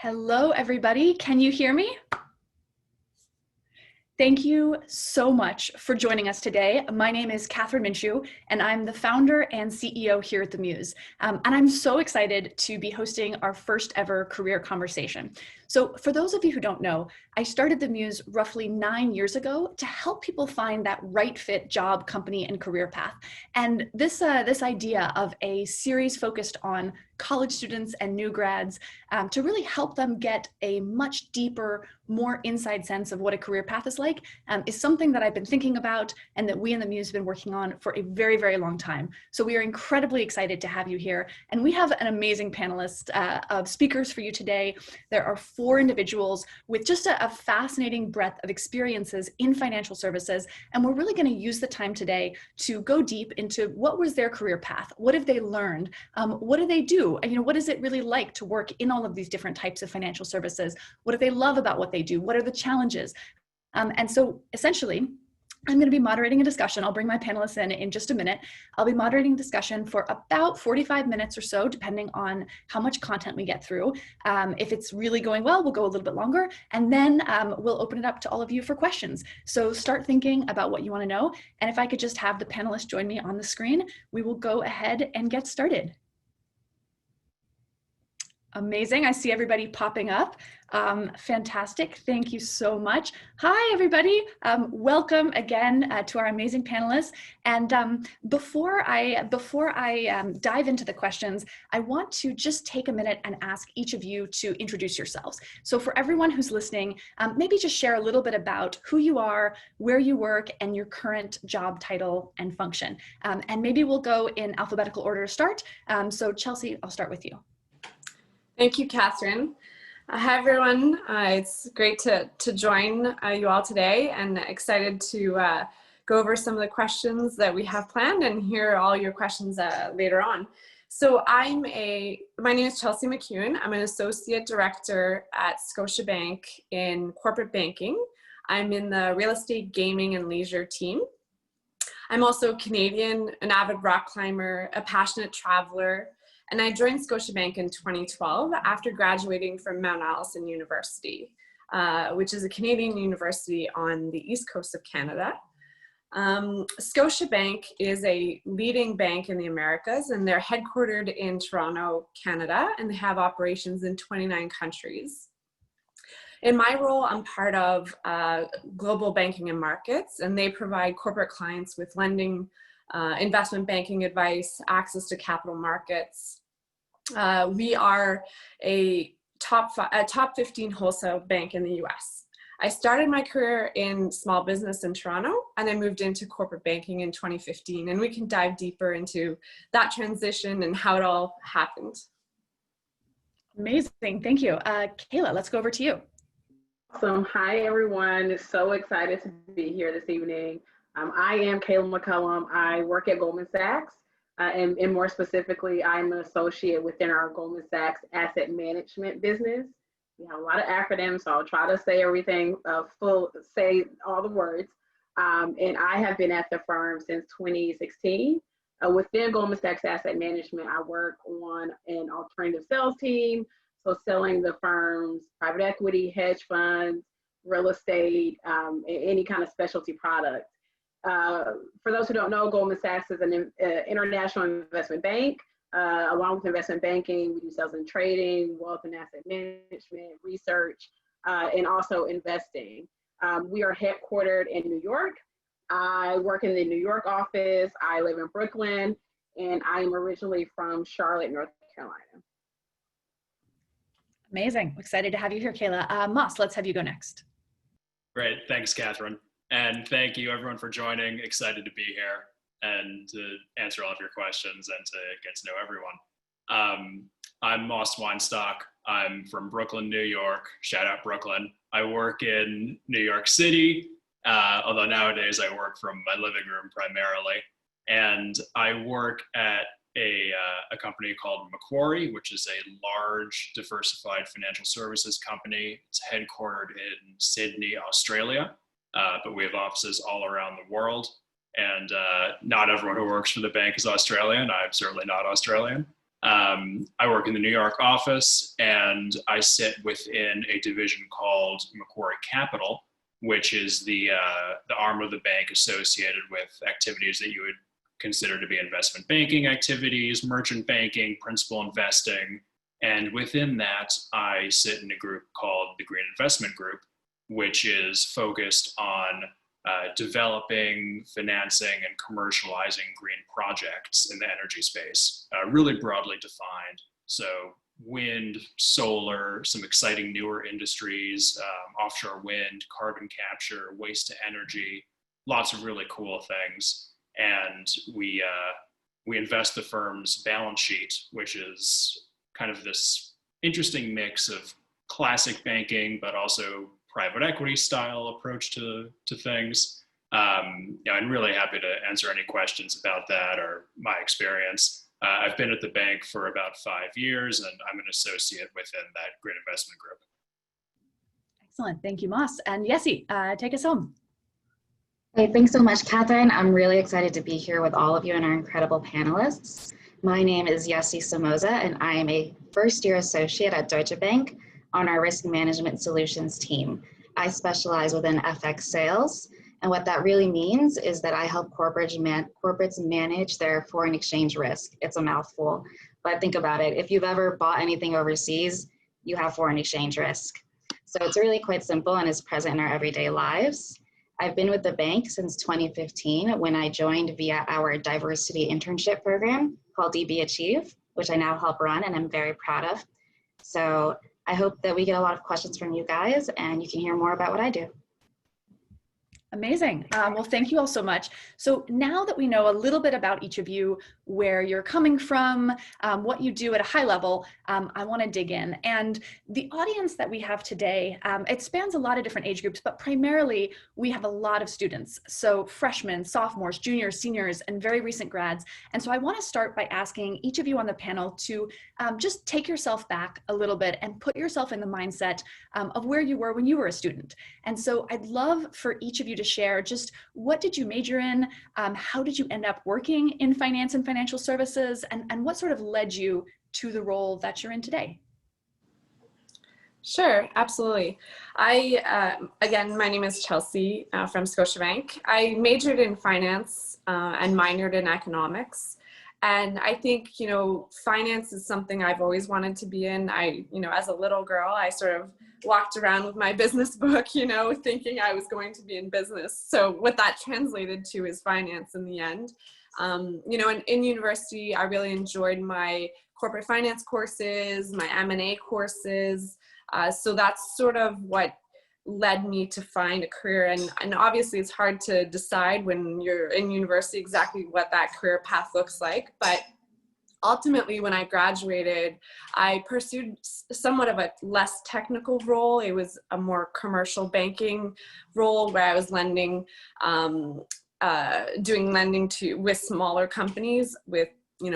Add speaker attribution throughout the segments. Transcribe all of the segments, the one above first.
Speaker 1: Hello, everybody. Can you hear me? Thank you so much for joining us today. My name is Kathryn Minshew, and I'm the founder and CEO here at the Muse. And I'm so excited to be hosting our first ever career conversation. So for those of you who don't know, I started the Muse roughly 9 years ago to help people find that right fit job, company, and career path. And this idea of a series focused on college students and new grads to really help them get a much deeper, more inside sense of what a career path is like is something that I've been thinking about and that we in the Muse have been working on for a very, very long time. So we are incredibly excited to have you here. And we have an amazing panelist of speakers for you today. There are 4 individuals with just a fascinating breadth of experiences in financial services. And we're really going to use the time today to go deep into what was their career path? What have they learned? What do they do? What is it really like to work in all of these different types of financial services? What do they love about what they do? What are the challenges? And so essentially, I'm going to be moderating a discussion. I'll bring my panelists in just a minute. I'll be moderating discussion for about 45 minutes or so, depending on how much content we get through. If it's really going well, we'll go a little bit longer, and then we'll open it up to all of you for questions. So start thinking about what you want to know. And if I could just have the panelists join me on the screen, we will go ahead and get started. Amazing. I see everybody popping up. Fantastic. Thank you so much. Hi, everybody. Welcome again to our amazing panelists. And before I dive into the questions, I want to just take a minute and ask each of you to introduce yourselves. So for everyone who's listening, maybe just share a little bit about who you are, where you work, and your current job title and function. And maybe we'll go in alphabetical order to start. So Chelsea, I'll start with you.
Speaker 2: Thank you, Kathryn. Hi, everyone. It's great to join you all today, and excited to go over some of the questions that we have planned and hear all your questions later on. So my name is Chelsea McEwen. I'm an associate director at Scotiabank in corporate banking. I'm in the real estate, gaming, and leisure team. I'm also Canadian, an avid rock climber, a passionate traveler, and I joined Scotiabank in 2012 after graduating from Mount Allison University, which is a Canadian university on the east coast of Canada. Scotiabank is a leading bank in the Americas, and they're headquartered in Toronto, Canada, and they have operations in 29 countries. In my role, I'm part of global banking and markets, and they provide corporate clients with lending, investment banking advice, access to capital markets. We are a top 15 wholesale bank in the US. I started my career in small business in Toronto, and I moved into corporate banking in 2015. And we can dive deeper into that transition and how it all happened.
Speaker 1: Amazing. Thank you. Kayla, let's go over to you.
Speaker 3: Awesome. Hi, everyone. So excited to be here this evening. I am Kayla McCullum. I work at Goldman Sachs, and more specifically, I'm an associate within our Goldman Sachs asset management business. We have a lot of acronyms, so I'll try to say everything, say all the words. And I have been at the firm since 2016. Within Goldman Sachs Asset Management, I work on an alternative sales team, so selling the firm's private equity, hedge funds, real estate, any kind of specialty product. For those who don't know, Goldman Sachs is an international investment bank. Along with investment banking, we do sales and trading, wealth and asset management, research, and also investing. We are headquartered in New York. I work in the New York office. I live in Brooklyn, and I am originally from Charlotte, North Carolina.
Speaker 1: Amazing. Excited to have you here, Kayla. Moss, let's have you go next.
Speaker 4: Great. Thanks, Kathryn. And thank you, everyone, for joining. Excited to be here and to answer all of your questions and to get to know everyone. I'm Moss Weinstock. I'm from Brooklyn, New York. Shout out Brooklyn. I work in New York City, although nowadays I work from my living room primarily. And I work at a company called Macquarie, which is a large diversified financial services company. It's headquartered in Sydney, Australia, but we have offices all around the world. And not everyone who works for the bank is Australian. I'm certainly not Australian. I work in the New York office, and I sit within a division called Macquarie Capital, which is the arm of the bank associated with activities that you would consider to be investment banking activities, merchant banking, principal investing. And within that, I sit in a group called the Green Investment Group, which is focused on developing, financing, and commercializing green projects in the energy space, really broadly defined. So wind, solar, some exciting newer industries, offshore wind, carbon capture, waste to energy, lots of really cool things. And we invest the firm's balance sheet, which is kind of this interesting mix of classic banking, but also private equity style approach to things. I'm really happy to answer any questions about that or my experience. I've been at the bank for about 5 years, and I'm an associate within that Green Investment Group.
Speaker 1: Excellent. Thank you, Moss. And Yessi, take us home.
Speaker 5: Hey, thanks so much, Kathryn. I'm really excited to be here with all of you and our incredible panelists. My name is Yessi Somoza, and I am a first-year associate at Deutsche Bank on our risk management solutions team. I specialize within FX sales, and what that really means is that I help corporates manage their foreign exchange risk. It's a mouthful, but think about it. If you've ever bought anything overseas, you have foreign exchange risk. So it's really quite simple and is present in our everyday lives. I've been with the bank since 2015 when I joined via our diversity internship program called DB Achieve, which I now help run and I'm very proud of. So I hope that we get a lot of questions from you guys and you can hear more about what I do.
Speaker 1: Amazing. Well, thank you all so much. So now that we know a little bit about each of you, where you're coming from, what you do at a high level, I want to dig in. And the audience that we have today, it spans a lot of different age groups, but primarily we have a lot of students. So freshmen, sophomores, juniors, seniors, and very recent grads. And so I want to start by asking each of you on the panel to just take yourself back a little bit and put yourself in the mindset of where you were when you were a student. And so I'd love for each of you to share just what did you major in, how did you end up working in finance and financial services, and what sort of led you to the role that you're in today?
Speaker 2: Sure, absolutely. Again, my name is Chelsea from Scotiabank. I majored in finance and minored in economics. And I think, finance is something I've always wanted to be in. As a little girl, I sort of walked around with my business book, thinking I was going to be in business. So what that translated to is finance in the end. In university, I really enjoyed my corporate finance courses, my M&A courses. So that's sort of what led me to find a career. And obviously it's hard to decide when you're in university exactly what that career path looks like. But ultimately, when I graduated, I pursued somewhat of a less technical role. It was a more commercial banking role where I was lending, doing lending with smaller companies with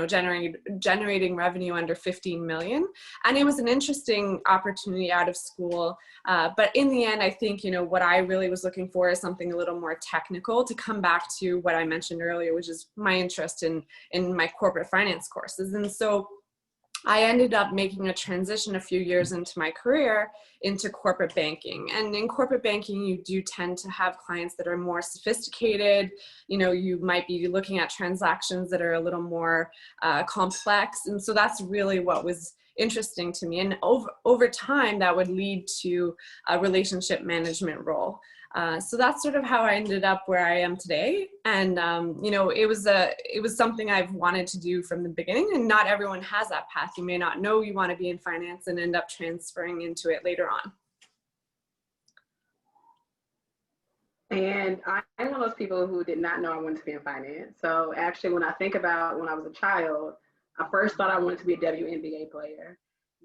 Speaker 2: generating revenue under 15 million. And it was an interesting opportunity out of school. But in the end, I think, what I really was looking for is something a little more technical, to come back to what I mentioned earlier, which is my interest in my corporate finance courses. And so I ended up making a transition a few years into my career into corporate banking. And in corporate banking, you do tend to have clients that are more sophisticated. You might be looking at transactions that are a little more complex. And so that's really what was interesting to me. And over time, that would lead to a relationship management role. So that's sort of how I ended up where I am today. And, it was something I've wanted to do from the beginning, and not everyone has that path. You may not know you want to be in finance and end up transferring into it later on.
Speaker 3: And I'm one of those people who did not know I wanted to be in finance. So actually, when I think about when I was a child, I first thought I wanted to be a WNBA player.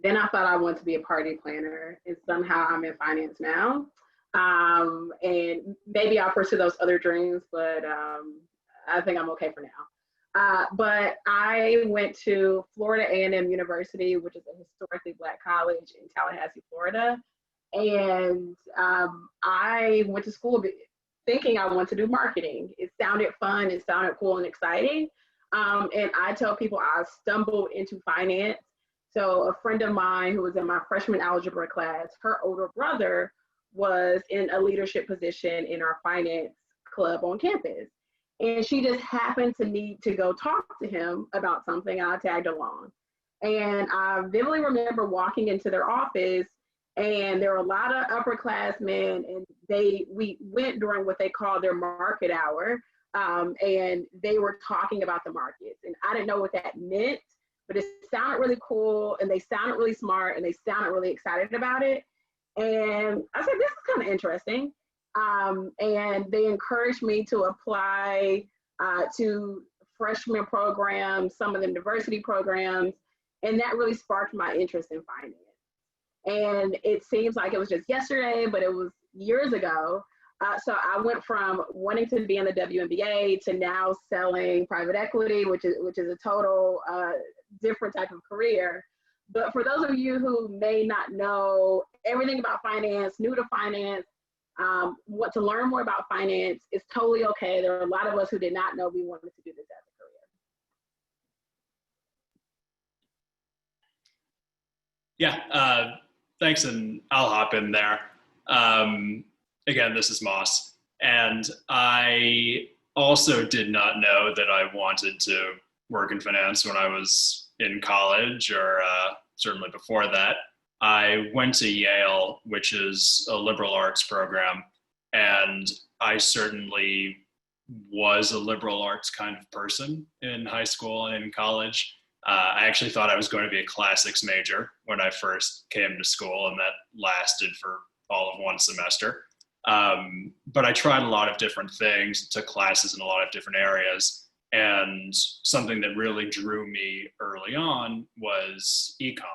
Speaker 3: Then I thought I wanted to be a party planner, and somehow I'm in finance now. And maybe I'll pursue those other dreams, but I think I'm okay for now. But I went to Florida A&M University, which is a historically Black college in Tallahassee, Florida. And I went to school thinking I wanted to do marketing. It sounded fun, it sounded cool and exciting. And I tell people I stumbled into finance. So a friend of mine who was in my freshman algebra class, her older brother was in a leadership position in our finance club on campus. And she just happened to need to go talk to him about something, and I tagged along. And I vividly remember walking into their office, and there were a lot of upperclassmen, and we went during what they call their market hour, and they were talking about the markets. And I didn't know what that meant, but it sounded really cool, and they sounded really smart, and they sounded really excited about it. And I said, this is kind of interesting. And they encouraged me to apply to freshman programs, some of them diversity programs, and that really sparked my interest in finance. And it seems like it was just yesterday, but it was years ago. So I went from wanting to be in the WNBA to now selling private equity, which is a total different type of career. But for those of you who may not know everything about finance, new to finance, want to learn more about finance, it's totally okay. There are a lot of us who did not know we wanted to do this as a career.
Speaker 4: Yeah, thanks, and I'll hop in there. Again, this is Moss, and I also did not know that I wanted to work in finance when I was in college, or certainly before that. I went to Yale, which is a liberal arts program, and I certainly was a liberal arts kind of person in high school and in college. I actually thought I was going to be a classics major when I first came to school, and that lasted for all of one semester. But I tried a lot of different things, took classes in a lot of different areas, and something that really drew me early on was econ,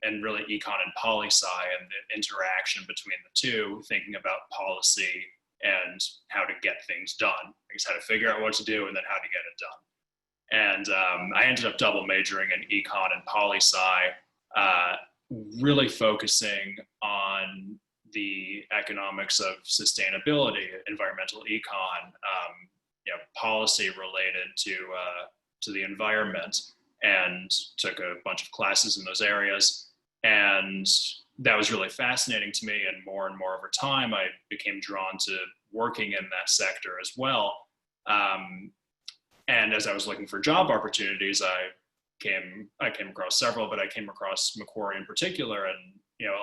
Speaker 4: and really econ and poli-sci and the interaction between the two, thinking about policy and how to get things done. I guess how to figure out what to do and then how to get it done. And I ended up double majoring in econ and poli-sci, really focusing on the economics of sustainability, environmental econ, policy related to the environment, and took a bunch of classes in those areas. And that was really fascinating to me. And more over time, I became drawn to working in that sector as well. And as I was looking for job opportunities, I came across several, but I came across Macquarie in particular. And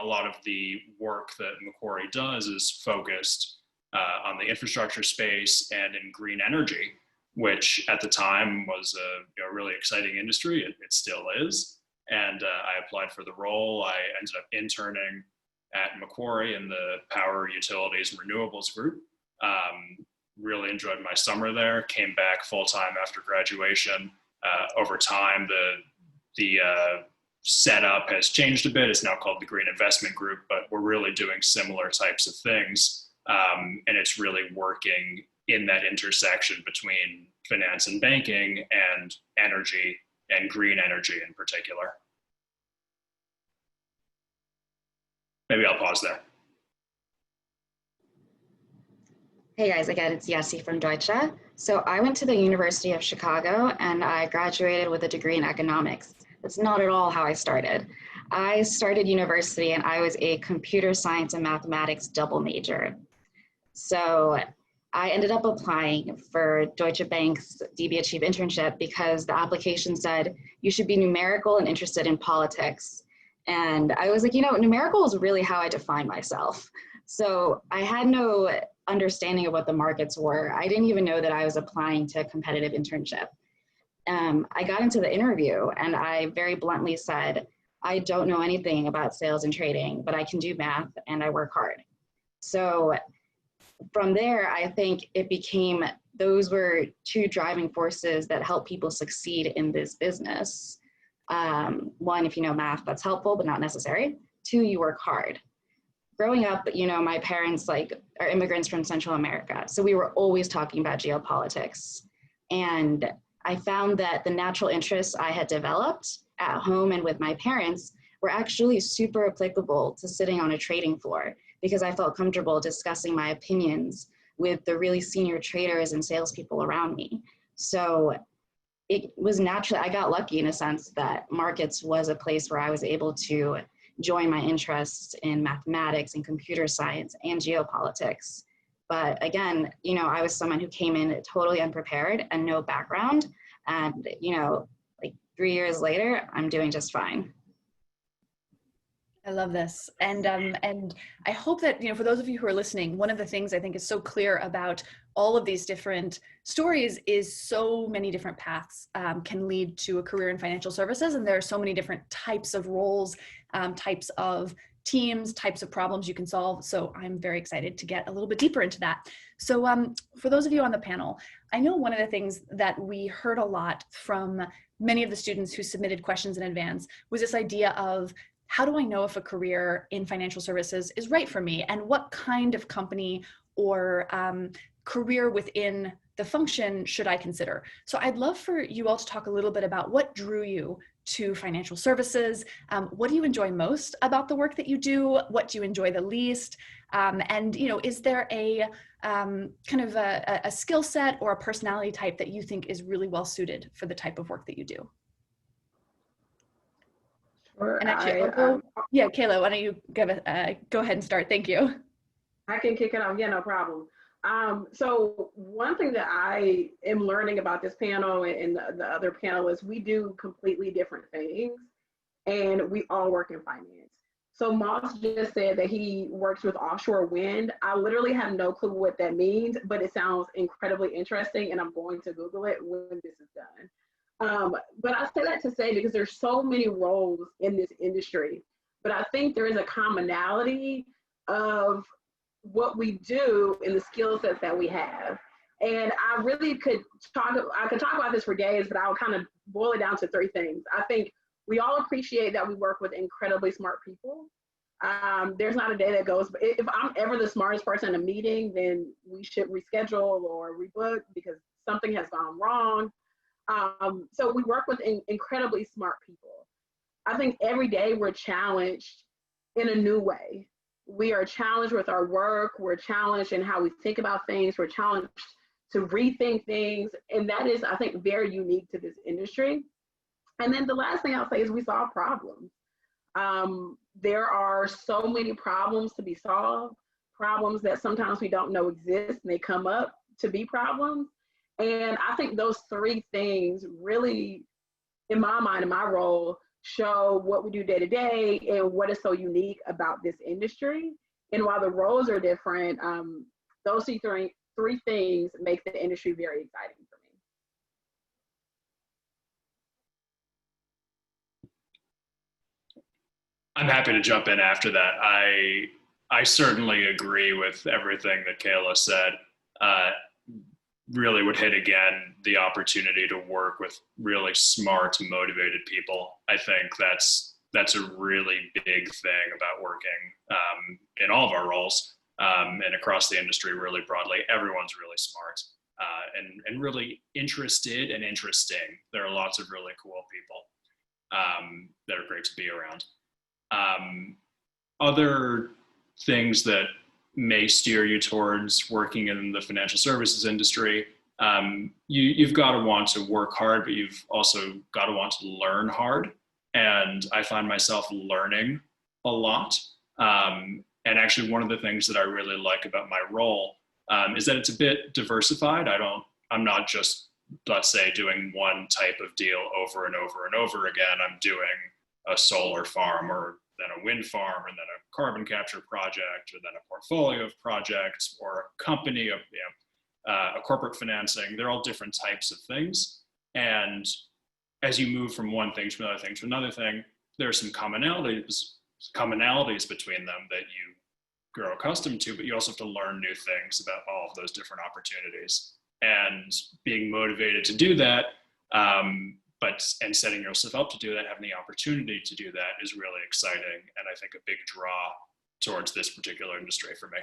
Speaker 4: a lot of the work that Macquarie does is focused on the infrastructure space and in green energy, which at the time was a really exciting industry. It still is. And I applied for the role. I ended up interning at Macquarie in the power, utilities, and renewables group. Really enjoyed my summer there. Came back full time after graduation. Over time, the setup has changed a bit. It's now called the Green Investment Group, but we're really doing similar types of things. And it's really working in that intersection between finance and banking and energy, and green energy in particular. Maybe I'll pause there.
Speaker 5: Hey guys, again, it's Yessi from Deutsche. So I went to the University of Chicago and I graduated with a degree in economics. That's not at all how I started. I started university and I was a computer science and mathematics double major. So I ended up applying for Deutsche Bank's DB Achieve internship because the application said you should be numerical and interested in politics. And I was like, numerical is really how I define myself. So I had no understanding of what the markets were. I didn't even know that I was applying to a competitive internship. I got into the interview and I very bluntly said, I don't know anything about sales and trading, but I can do math and I work hard. So from there, I think it became, those were two driving forces that help people succeed in this business. One, if you know math, that's helpful, but not necessary. Two, you work hard. Growing up, my parents are immigrants from Central America. So we were always talking about geopolitics. And I found that the natural interests I had developed at home and with my parents were actually super applicable to sitting on a trading floor, because I felt comfortable discussing my opinions with the really senior traders and salespeople around me. So it was naturally, I got lucky in a sense that markets was a place where I was able to join my interests in mathematics and computer science and geopolitics. But again, you know, I was someone who came in totally unprepared and no background. And, you know, like 3 years later, I'm doing just fine.
Speaker 1: I love this. And I hope that, you know, for those of you who are listening, one of the things I think is so clear about all of these different stories is so many different paths can lead to a career in financial services. And there are so many different types of roles, types of teams, types of problems you can solve. So I'm very excited to get a little bit deeper into that. So for those of you on the panel, I know one of the things that we heard a lot from many of the students who submitted questions in advance was this idea of, how do I know if a career in financial services is right for me, and what kind of company or career within the function should I consider? So I'd love for you all to talk a little bit about what drew you to financial services. What do you enjoy most about the work that you do? What do you enjoy the least? And, you know, is there a kind of a skill set or a personality type that you think is really well suited for the type of work that you do? And actually, yeah, Kayla, why don't you go ahead and start? Thank you.
Speaker 3: I can kick it off. Yeah, no problem. So one thing that I am learning about this panel and the other panelists, we do completely different things, and we all work in finance. So Moss just said that he works with offshore wind. I literally have no clue what that means, but it sounds incredibly interesting, and I'm going to Google it when this is done. But I say that to say, because there's so many roles in this industry, but I think there is a commonality of what we do in the skill sets that we have. And I really could talk about this for days, but I'll kind of boil it down to three things. I think we all appreciate that we work with incredibly smart people. There's not a day that goes, but if I'm ever the smartest person in a meeting, then we should reschedule or rebook because something has gone wrong. So we work with incredibly smart people. I think every day we're challenged in a new way. We are challenged with our work. We're challenged in how we think about things. We're challenged to rethink things. And that is, I think, very unique to this industry. And then the last thing I'll say is we solve problems. There are so many problems to be solved, problems that sometimes we don't know exist, and they come up to be problems. And I think those three things really, in my mind, in my role, show what we do day to day and what is so unique about this industry. And while the roles are different, those three things make the industry very exciting for me.
Speaker 4: I'm happy to jump in after that. I certainly agree with everything that Kayla said. Really would hit again the opportunity to work with really smart, motivated people. I think that's a really big thing about working in all of our roles and across the industry really broadly. Everyone's really smart and really interested and interesting. There are lots of really cool people that are great to be around. Other things that may steer you towards working in the financial services industry, you've got to want to work hard, but you've also got to want to learn hard. And I find myself learning a lot. And actually one of the things that I really like about my role is that it's a bit diversified. I'm not just, let's say, doing one type of deal over and over and over again. I'm doing a solar farm, or then a wind farm, and then a carbon capture project, or then a portfolio of projects, or a company of, a corporate financing. They're all different types of things. And as you move from one thing to another thing to another thing, there are some commonalities between them that you grow accustomed to, but you also have to learn new things about all of those different opportunities. And being motivated to do that, and setting yourself up to do that, having the opportunity to do that is really exciting. And I think a big draw towards this particular industry for me.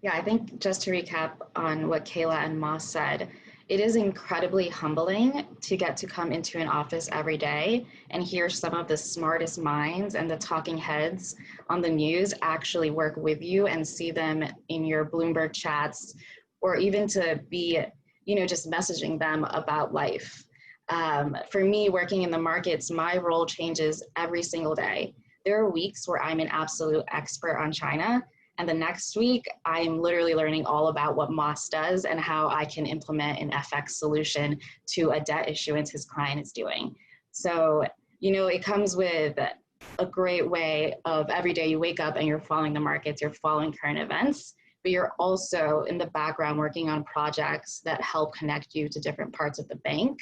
Speaker 5: Yeah, I think just to recap on what Kayla and Moss said, it is incredibly humbling to get to come into an office every day and hear some of the smartest minds and the talking heads on the news actually work with you and see them in your Bloomberg chats, or even to be just messaging them about life. For me, working in the markets, my role changes every single day. There are weeks where I'm an absolute expert on China, and the next week, I'm literally learning all about what Moss does and how I can implement an FX solution to a debt issuance his client is doing. So, it comes with a great way of every day you wake up and you're following the markets, you're following current events, but you're also in the background working on projects that help connect you to different parts of the bank.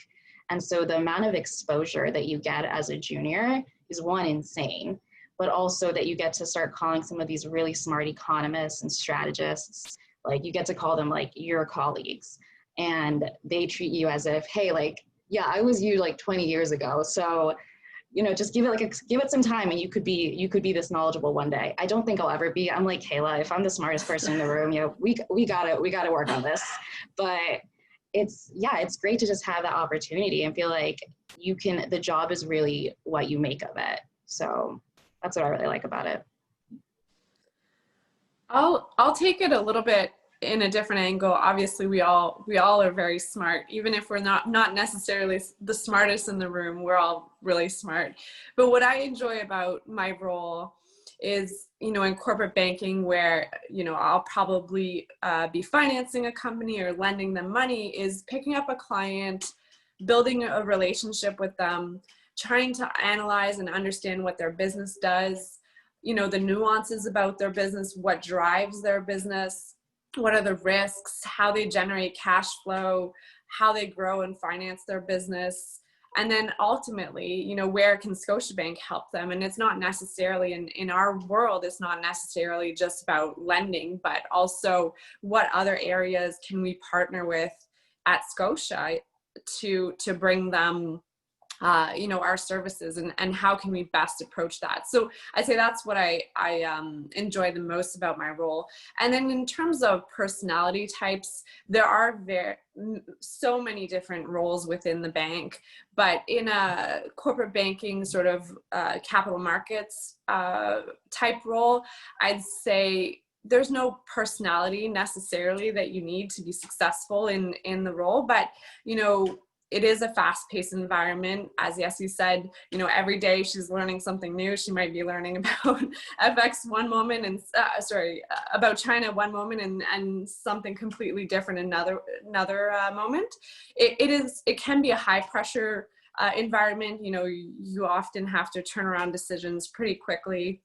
Speaker 5: And so the amount of exposure that you get as a junior is one, insane, but also that you get to start calling some of these really smart economists and strategists, like you get to call them like your colleagues, and they treat you as if, hey, like, yeah, I was you like 20 years ago. So, just give it some time and you could be this knowledgeable one day. I don't think I'll ever be. I'm like, Kayla, if I'm the smartest person in the room, we gotta work on this. But it's great to just have that opportunity and feel like the job is really what you make of it. So that's what I really like about it.
Speaker 2: I'll take it a little bit in a different angle. Obviously, we all are very smart. Even if we're not necessarily the smartest in the room, we're all really smart. But what I enjoy about my role is, in corporate banking, where, I'll probably be financing a company or lending them money, is picking up a client, building a relationship with them, trying to analyze and understand what their business does, the nuances about their business, what drives their business, what are the risks, how they generate cash flow, how they grow and finance their business. And then ultimately, where can Scotiabank help them? And it's not necessarily in our world, it's not necessarily just about lending, but also what other areas can we partner with at Scotia to bring them our services, and how can we best approach that? So I'd say that's what I enjoy the most about my role. And then in terms of personality types, there are so many different roles within the bank, but in a corporate banking sort of capital markets type role, I'd say there's no personality necessarily that you need to be successful in the role, but it is a fast-paced environment. As Yessie said, every day she's learning something new. She might be learning about FX one moment and about China one moment and something completely different another moment. It can be a high-pressure environment. You often have to turn around decisions pretty quickly.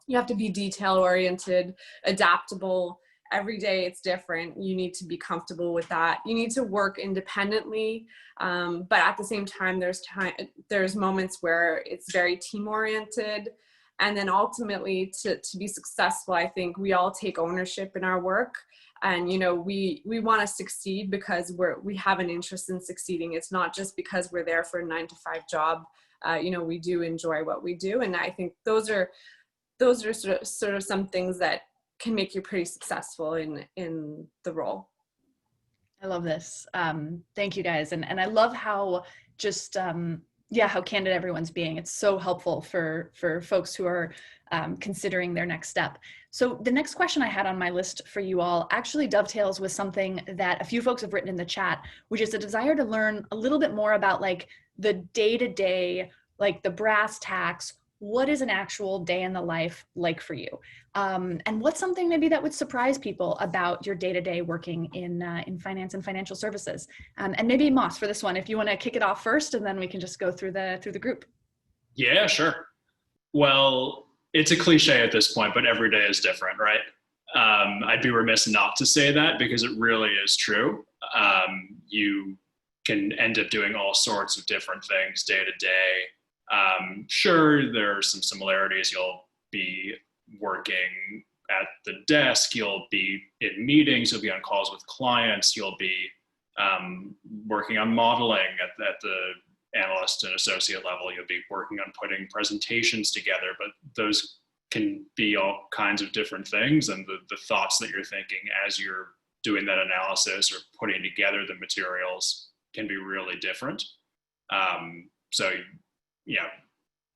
Speaker 2: You have to be detail-oriented, adaptable. Every day it's different. You need to be comfortable with that. You need to work independently, but at the same time, there's moments where it's very team oriented. And then ultimately, to be successful, I think we all take ownership in our work, and we want to succeed because we have an interest in succeeding. It's not just because we're there for a 9-to-5 job. We do enjoy what we do, and I think those are sort of some things that can make you pretty successful in the role.
Speaker 1: I love this. Thank you guys. And I love how just, how candid everyone's being. It's so helpful for folks who are considering their next step. So the next question I had on my list for you all actually dovetails with something that a few folks have written in the chat, which is a desire to learn a little bit more about like the day-to-day, like the brass tacks. What is an actual day in the life like for you? And what's something maybe that would surprise people about your day-to-day working in finance and financial services? And maybe Moss, for this one, if you want to kick it off first, and then we can just go through the group.
Speaker 4: Yeah, sure. Well, it's a cliche at this point, but every day is different, right? I'd be remiss not to say that because it really is true. You can end up doing all sorts of different things day to day. Sure, there are some similarities. You'll be working at the desk, you'll be in meetings, you'll be on calls with clients, you'll be working on modeling at the analyst and associate level, you'll be working on putting presentations together, but those can be all kinds of different things, and the thoughts that you're thinking as you're doing that analysis or putting together the materials can be really different. So yeah,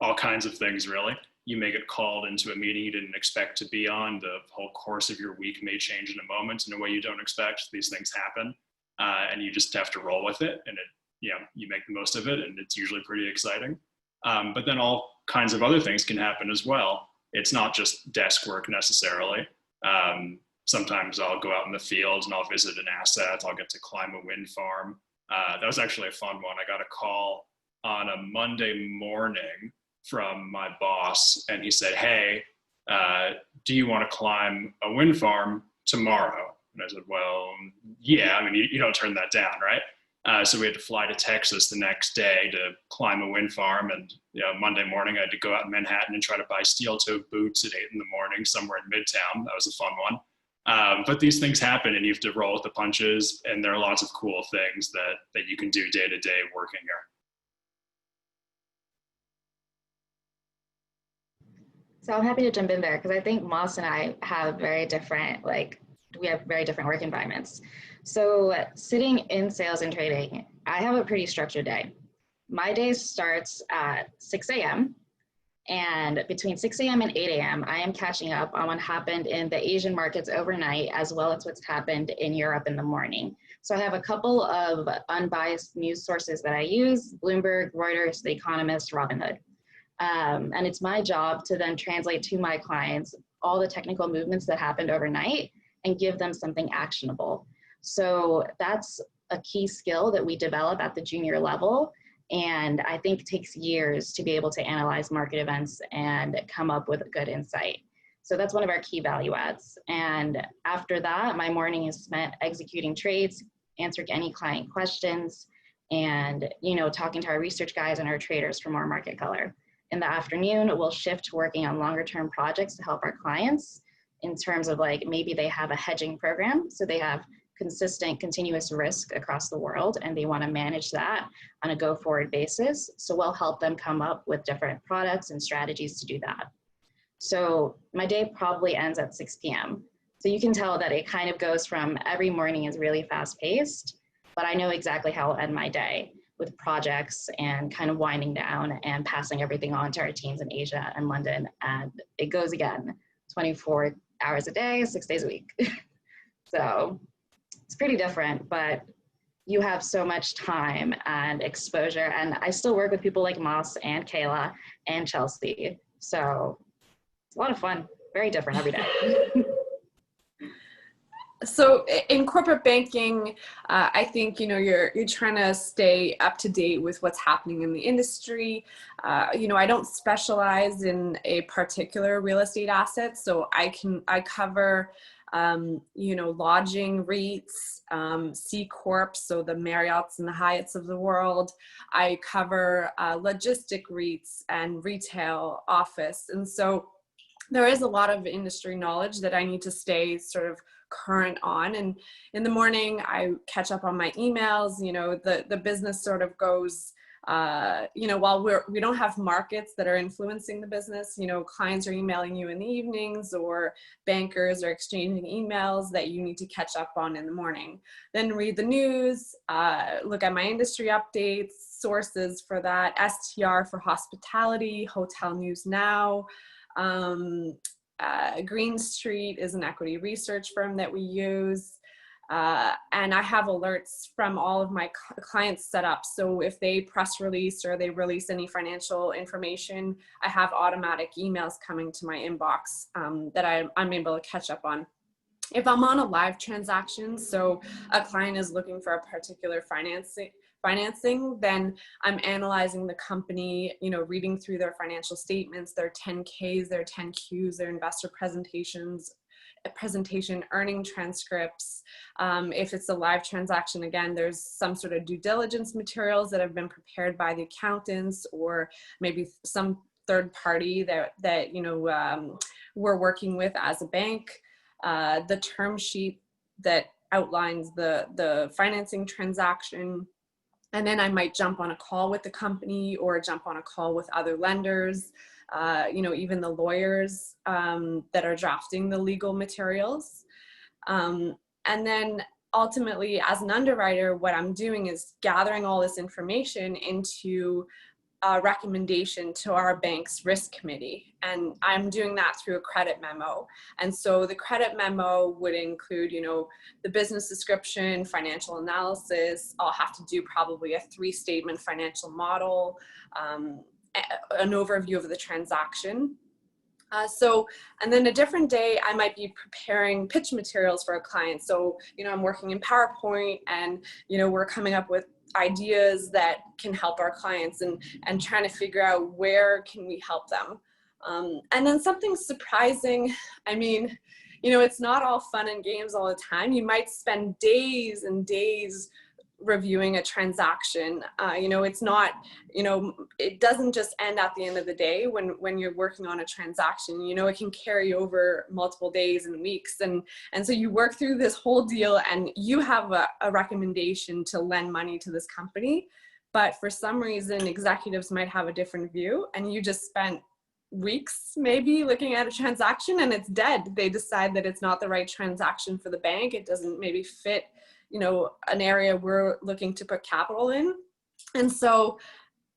Speaker 4: all kinds of things really. You may get called into a meeting you didn't expect to be on. The whole course of your week may change in a moment in a way you don't expect. These things happen. and you just have to roll with it, and you make the most of it, and it's usually pretty exciting. But then all kinds of other things can happen as well. It's not just desk work necessarily. Sometimes I'll go out in the field and I'll visit an asset. I'll get to climb a wind farm. That was actually a fun one. I got a call on a Monday morning from my boss, and he said, "Hey, do you want to climb a wind farm tomorrow?" And I said, "Well, yeah, I mean, you don't turn that down, right?" So we had to fly to Texas the next day to climb a wind farm. And Monday morning, I had to go out in Manhattan and try to buy steel-toed boots at 8 a.m. somewhere in Midtown. That was a fun one. But these things happen, and you have to roll with the punches. And there are lots of cool things that you can do day to day working here.
Speaker 5: So I'm happy to jump in there because I think Moss and I have very different, we have very different work environments. So sitting in sales and trading, I have a pretty structured day. My day starts at 6 a.m. and between 6 a.m. and 8 a.m., I am catching up on what happened in the Asian markets overnight, as well as what's happened in Europe in the morning. So I have a couple of unbiased news sources that I use: Bloomberg, Reuters, The Economist, Robinhood. And it's my job to then translate to my clients all the technical movements that happened overnight and give them something actionable. So that's a key skill that we develop at the junior level. And I think it takes years to be able to analyze market events and come up with a good insight. So that's one of our key value adds. And after that, my morning is spent executing trades, answering any client questions, and talking to our research guys and our traders for more market color. In the afternoon, we'll shift to working on longer term projects to help our clients in terms of maybe they have a hedging program. So they have consistent, continuous risk across the world, and they want to manage that on a go forward basis. So we'll help them come up with different products and strategies to do that. So my day probably ends at 6 p.m. So you can tell that it kind of goes from every morning is really fast paced, but I know exactly how I'll end my day, with projects and kind of winding down and passing everything on to our teams in Asia and London. And it goes again, 24 hours a day, 6 days a week. So it's pretty different, but you have so much time and exposure. And I still work with people like Moss and Kayla and Chelsea. So it's a lot of fun, very different every day.
Speaker 2: So in corporate banking, I think you're trying to stay up to date with what's happening in the industry. I don't specialize in a particular real estate asset, so I cover lodging REITs, C Corps, so the Marriotts and the Hyatts of the world. I cover logistic REITs and retail office, and so there is a lot of industry knowledge that I need to stay sort of current on. And in the morning, I catch up on my emails. The business sort of goes, while we don't have markets that are influencing the business, clients are emailing you in the evenings, or bankers are exchanging emails that you need to catch up on in the morning. Then read the news, look at my industry updates, sources for that, STR for hospitality, Hotel News Now. Green Street is an equity research firm that we use. And I have alerts from all of my clients set up. So if they press release or they release any financial information, I have automatic emails coming to my inbox that I'm able to catch up on. If I'm on a live transaction, so a client is looking for a particular financing, then I'm analyzing the company, reading through their financial statements, their 10Ks, their 10Qs, their investor presentation, earning transcripts. If it's a live transaction, again, there's some sort of due diligence materials that have been prepared by the accountants, or maybe some third party that we're working with as a bank. The term sheet that outlines the financing transaction. And then I might jump on a call with the company or jump on a call with other lenders, even the lawyers that are drafting the legal materials. And then ultimately, as an underwriter, what I'm doing is gathering all this information into recommendation to our bank's risk committee, and I'm doing that through a credit memo. And so the credit memo would include, the business description, financial analysis. I'll have to do probably a 3-statement financial model, an overview of the transaction. And then a different day, I might be preparing pitch materials for a client. So, I'm working in PowerPoint, and, we're coming up with ideas that can help our clients, and trying to figure out where can we help them. And then something surprising, it's not all fun and games all the time. You might spend days and days reviewing a transaction. It's not, it doesn't just end at the end of the day when you're working on a transaction. It can carry over multiple days and weeks. And so you work through this whole deal, and you have a recommendation to lend money to this company. But for some reason, executives might have a different view, and you just spent weeks maybe looking at a transaction and it's dead. They decide that it's not the right transaction for the bank. It doesn't maybe fit an area we're looking to put capital in. And so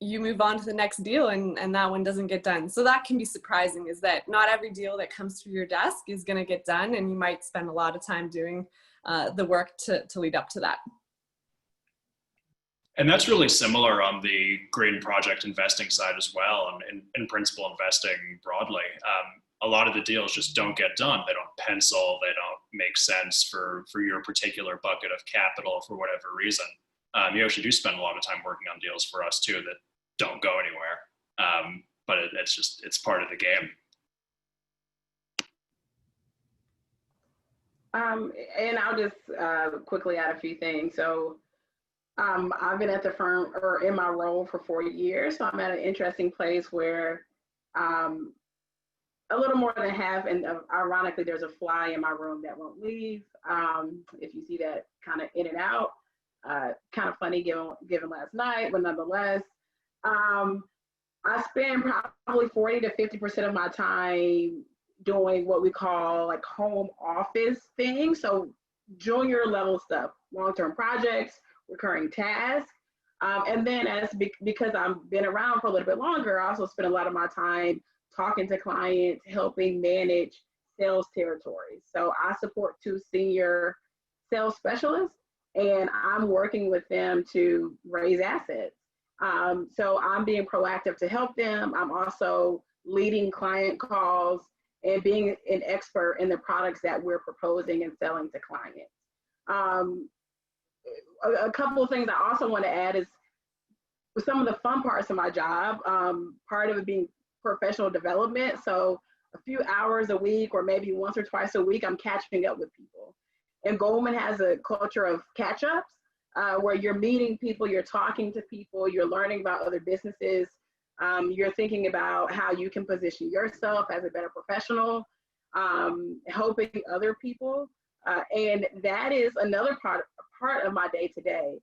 Speaker 2: you move on to the next deal, and that one doesn't get done. So that can be surprising, is that not every deal that comes through your desk is going to get done, and you might spend a lot of time doing the work to lead up to that.
Speaker 4: And that's really similar on the green project investing side as well, and in principal investing broadly. A lot of the deals just don't get done. They don't pencil. They don't make sense for your particular bucket of capital for whatever reason. You actually do spend a lot of time working on deals for us too that don't go anywhere. But it's part of the game.
Speaker 3: And I'll just quickly add a few things. So I've been at the firm, or in my role, for 4 years. So I'm at an interesting place where a little more than half, and ironically, there's a fly in my room that won't leave. If you see that kind of in and out, kind of funny given last night, but nonetheless, I spend probably 40 to 50% of my time doing what we call like home office things. So junior level stuff, long-term projects, recurring tasks. And then because I've been around for a little bit longer, I also spend a lot of my time talking to clients, helping manage sales territories. So I support 2 senior sales specialists, and I'm working with them to raise assets. So I'm being proactive to help them. I'm also leading client calls and being an expert in the products that we're proposing and selling to clients. A couple of things I also want to add is some of the fun parts of my job, part of it being professional development. So a few hours a week, or maybe once or twice a week, I'm catching up with people. And Goldman has a culture of catch-ups where you're meeting people, you're talking to people, you're learning about other businesses, you're thinking about how you can position yourself as a better professional, helping other people. And that is another part of my day-to-day.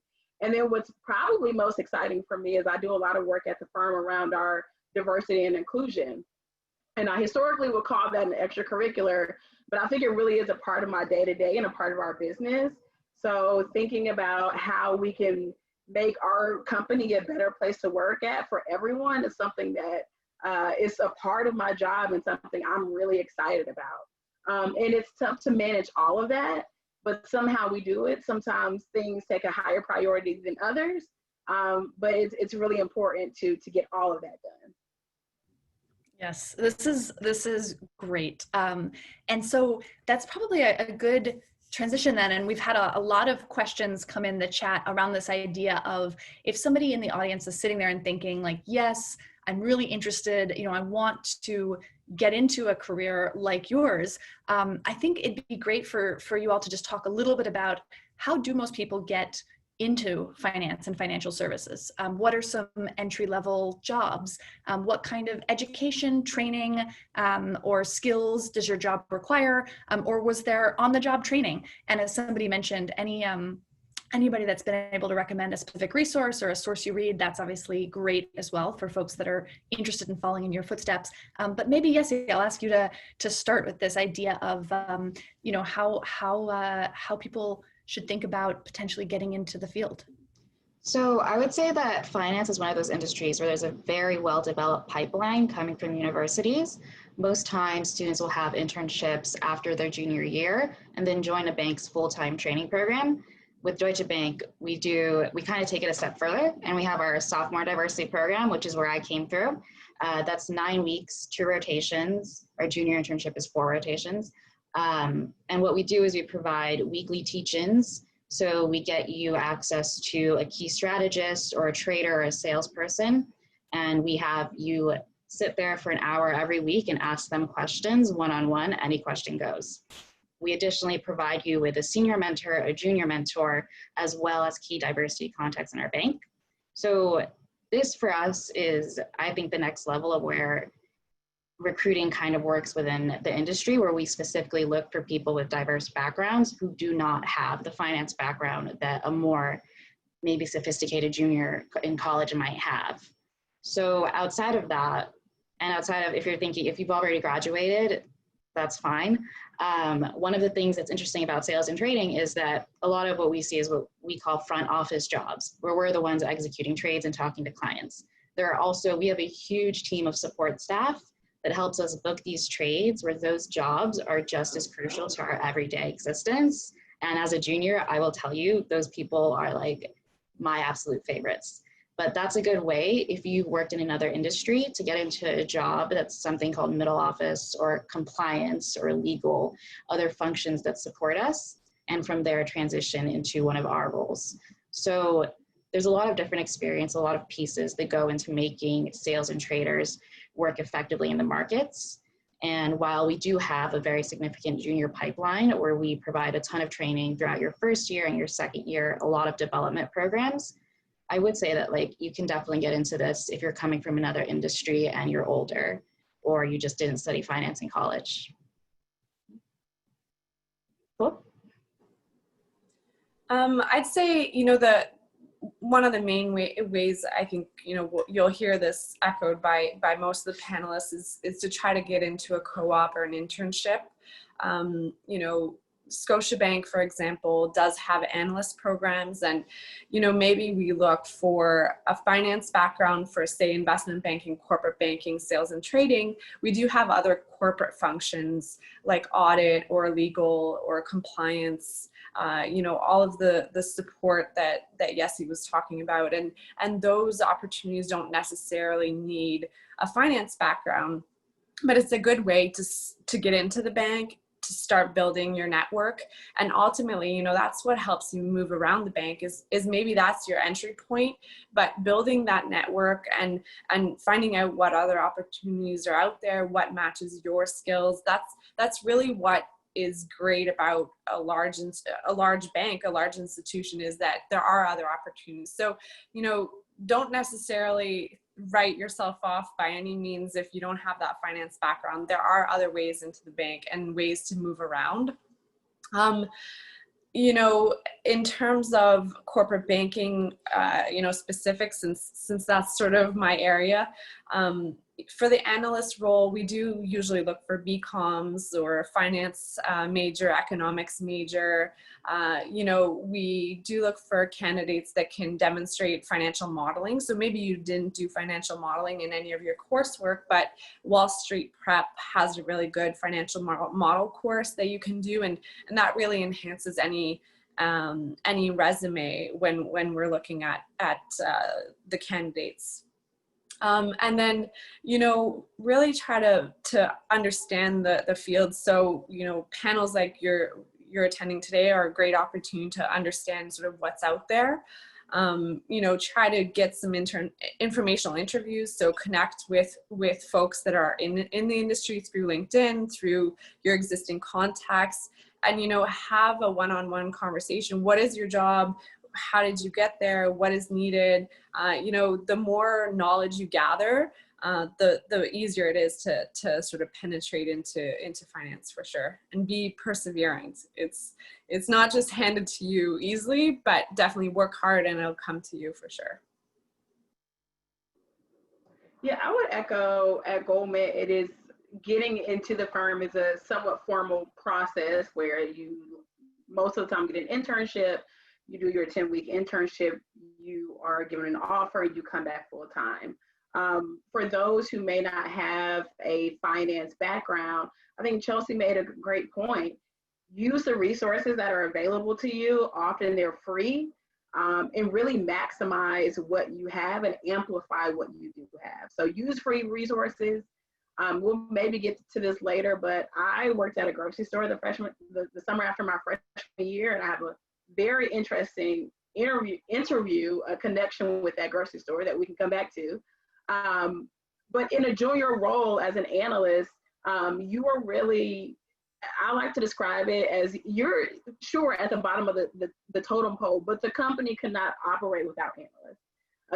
Speaker 3: And then what's probably most exciting for me is I do a lot of work at the firm around our diversity and inclusion. And I historically would call that an extracurricular, but I think it really is a part of my day-to-day and a part of our business. So thinking about how we can make our company a better place to work at for everyone is something that is a part of my job and something I'm really excited about. And it's tough to manage all of that, but somehow we do it. Sometimes things take a higher priority than others, but it's really important to get all of that done.
Speaker 1: Yes, this is great. And so that's probably a good transition then. And we've had a lot of questions come in the chat around this idea of, if somebody in the audience is sitting there and thinking like, yes, I'm really interested, I want to get into a career like yours. I think it'd be great for you all to just talk a little bit about, how do most people get into finance and financial services? What are some entry-level jobs? What kind of education, training, or skills does your job require? Or was there on-the-job training? And as somebody mentioned, anybody that's been able to recommend a specific resource or a source you read, that's obviously great as well for folks that are interested in following in your footsteps. But maybe, Yessi, I'll ask you to start with this idea of how people should think about potentially getting into the field.
Speaker 5: So I would say that finance is one of those industries where there's a very well-developed pipeline coming from universities. Most times students will have internships after their junior year and then join a bank's full-time training program. With Deutsche Bank, we kind of take it a step further, and we have our sophomore diversity program, which is where I came through. That's 9 weeks, 2 rotations. Our junior internship is 4 rotations. And what we do is we provide weekly teach-ins. So we get you access to a key strategist or a trader or a salesperson, and we have you sit there for an hour every week and ask them questions one-on-one. Any question goes. We additionally provide you with a senior mentor, a junior mentor, as well as key diversity contacts in our bank. So this for us is, I think, the next level of where recruiting kind of works within the industry, where we specifically look for people with diverse backgrounds who do not have the finance background that a more maybe sophisticated junior in college might have. So outside of that, and outside of, if you've already graduated, that's fine. One of the things that's interesting about sales and trading is that a lot of what we see is what we call front office jobs, where we're the ones executing trades and talking to clients. We have a huge team of support staff that helps us book these trades, where those jobs are just as crucial to our everyday existence. And as a junior, I will tell you, those people are like my absolute favorites. But that's a good way, if you've worked in another industry, to get into a job that's something called middle office or compliance or legal, other functions that support us, and from there transition into one of our roles. So there's a lot of different experience, a lot of pieces that go into making sales and traders work effectively in the markets. And while we do have a very significant junior pipeline where we provide a ton of training throughout your first year and your second year, a lot of development programs, I would say that you can definitely get into this if you're coming from another industry and you're older, or you just didn't study finance in college. Cool.
Speaker 2: I'd say, one of the main ways I think, you'll hear this echoed by most of the panelists is to try to get into a co-op or an internship. Scotiabank, for example, does have analyst programs, and maybe we look for a finance background for, say, investment banking, corporate banking, sales and trading. We do have other corporate functions like audit or legal or compliance, all of the support that Yessi was talking about, and those opportunities don't necessarily need a finance background, but it's a good way to get into the bank, to start building your network. And ultimately, that's what helps you move around the bank is maybe that's your entry point, but building that network and finding out what other opportunities are out there, what matches your skills. That's really what is great about a large bank, a large institution, is that there are other opportunities. So, don't necessarily write yourself off by any means if you don't have that finance background. There are other ways into the bank and ways to move around. In terms of corporate banking, specifics, since that's sort of my area, for the analyst role, we do usually look for BComs or finance major, economics major. We do look for candidates that can demonstrate financial modeling. So maybe you didn't do financial modeling in any of your coursework, but Wall Street Prep has a really good financial model course that you can do, and that really enhances any resume when we're looking at the candidates. And then, really try to understand the field. So, panels like you're attending today are a great opportunity to understand sort of what's out there. Try to get some informational interviews. So connect with folks that are in the industry through LinkedIn, through your existing contacts, and, have a one-on-one conversation. What is your job? How did you get there? What is needed? The more knowledge you gather, the easier it is to sort of penetrate into finance, for sure, and be perseverant. It's not just handed to you easily, but definitely work hard and it'll come to you for sure.
Speaker 3: Yeah, I would echo at Goldman, it is getting into the firm is a somewhat formal process where you most of the time get an internship. You do your 10-week internship, you are given an offer, you come back full time. For those who may not have a finance background, I think Chelsea made a great point. Use the resources that are available to you. Often they're free, and really maximize what you have and amplify what you do have. So use free resources. We'll maybe get to this later, but I worked at a grocery store the summer after my freshman year, and I have a very interesting interview, a connection with that grocery store that we can come back to. But in a junior role as an analyst, you are really, I like to describe it as you're sure at the bottom of the totem pole, but the company cannot operate without analysts.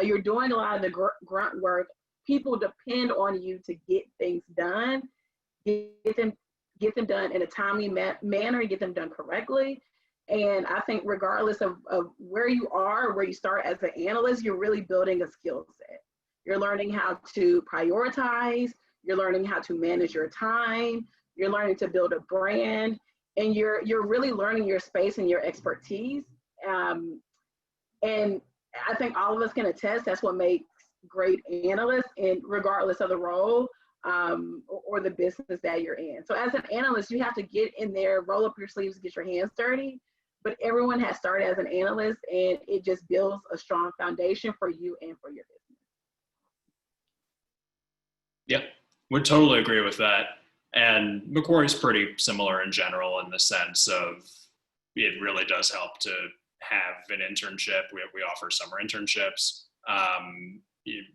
Speaker 3: You're doing a lot of the grunt work. People depend on you to get things done, get them done in a timely manner, get them done correctly. And I think regardless of where you are, where you start as an analyst, you're really building a skill set. You're learning how to prioritize, you're learning how to manage your time, you're learning to build a brand, and you're really learning your space and your expertise. And I think all of us can attest that's what makes great analysts, and regardless of the role or the business that you're in. So as an analyst, you have to get in there, roll up your sleeves, get your hands dirty. But everyone has started as an analyst, and it just builds a strong foundation for you and for your business.
Speaker 4: Yep, would totally agree with that. And Macquarie is pretty similar in general in the sense of it really does help to have an internship. We offer summer internships.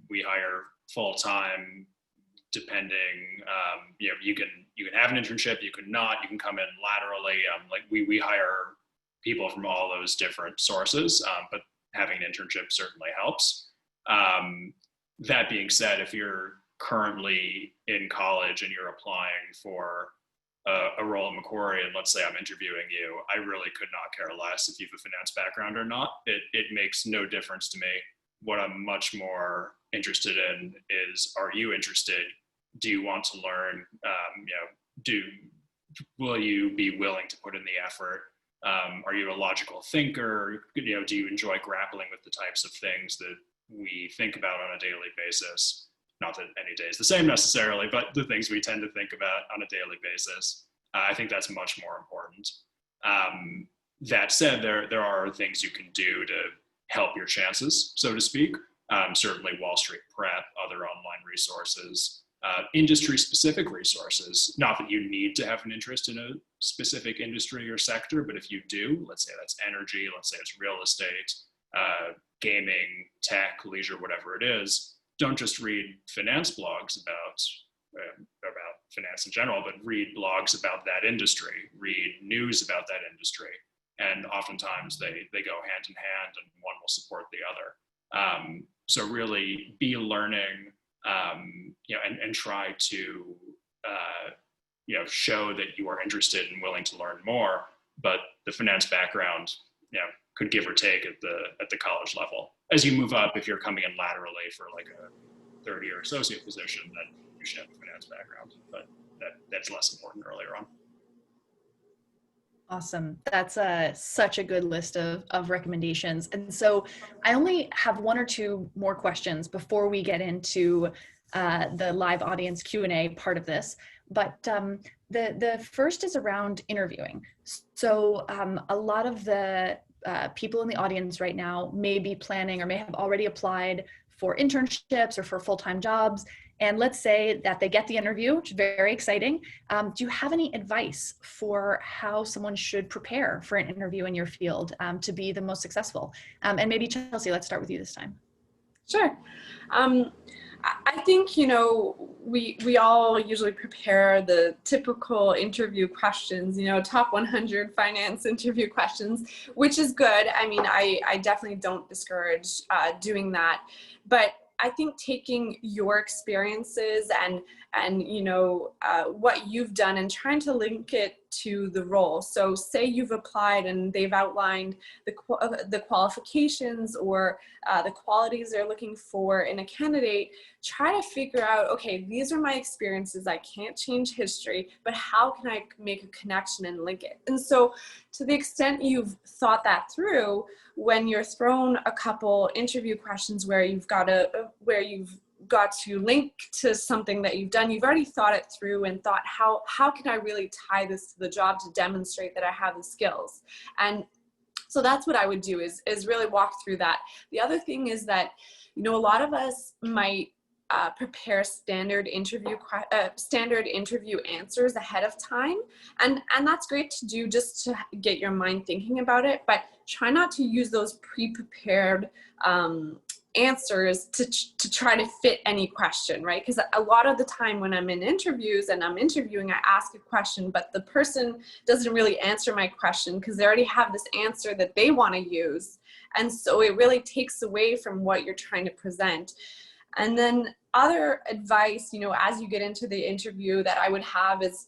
Speaker 4: We hire full-time depending, you can have an internship, you can not, you can come in laterally. We hire people from all those different sources, but having an internship certainly helps. That being said, if you're currently in college and you're applying for a role at Macquarie, and let's say I'm interviewing you, I really could not care less if you have a finance background or not. It makes no difference to me. What I'm much more interested in is, are you interested? Do you want to learn? Will you be willing to put in the effort? Are you a logical thinker? Do you enjoy grappling with the types of things that we think about on a daily basis? Not that any day is the same necessarily, but the things we tend to think about on a daily basis. I think that's much more important. That said, there are things you can do to help your chances, so to speak. Certainly Wall Street Prep, other online resources, industry-specific resources. Not that you need to have an interest in a specific industry or sector, but if you do, let's say that's energy, let's say it's real estate, gaming, tech, leisure, whatever it is, don't just read finance blogs about finance in general, but read blogs about that industry, read news about that industry. And oftentimes they go hand in hand and one will support the other. So really be learning, and try to, show that you are interested and willing to learn more, but the finance background, could give or take at the college level. As you move up, if you're coming in laterally for like a third-year associate position, then you should have a finance background, but that's less important earlier on.
Speaker 1: Awesome. That's such a good list of recommendations. And so I only have one or two more questions before we get into the live audience Q&A part of this. But the first is around interviewing. So a lot of the people in the audience right now may be planning or may have already applied for internships or for full-time jobs. And let's say that they get the interview, which is very exciting. Do you have any advice for how someone should prepare for an interview in your field to be the most successful? And maybe Chelsea, let's start with you this time.
Speaker 2: Sure. I think, we all usually prepare the typical interview questions, top 100 finance interview questions, which is good. I mean, I definitely don't discourage doing that. But I think taking your experiences and what you've done and trying to link it to the role. So say you've applied and they've outlined the qualifications or the qualities they're looking for in a candidate. Try to figure out, okay, these are my experiences. I can't change history, but how can I make a connection and link it? And so to the extent you've thought that through, when you're thrown a couple interview questions where you've got to link to something that you've done, you've already thought it through and thought, how can I really tie this to the job to demonstrate that I have the skills? And so that's what I would do is really walk through that. The other thing is that, a lot of us might prepare standard interview answers ahead of time, and that's great to do just to get your mind thinking about it, but try not to use those pre-prepared answers to try to fit any question, right? Because a lot of the time when I'm in interviews and I'm interviewing, I ask a question, but the person doesn't really answer my question because they already have this answer that they want to use. And so it really takes away from what you're trying to present. And then other advice, as you get into the interview that I would have is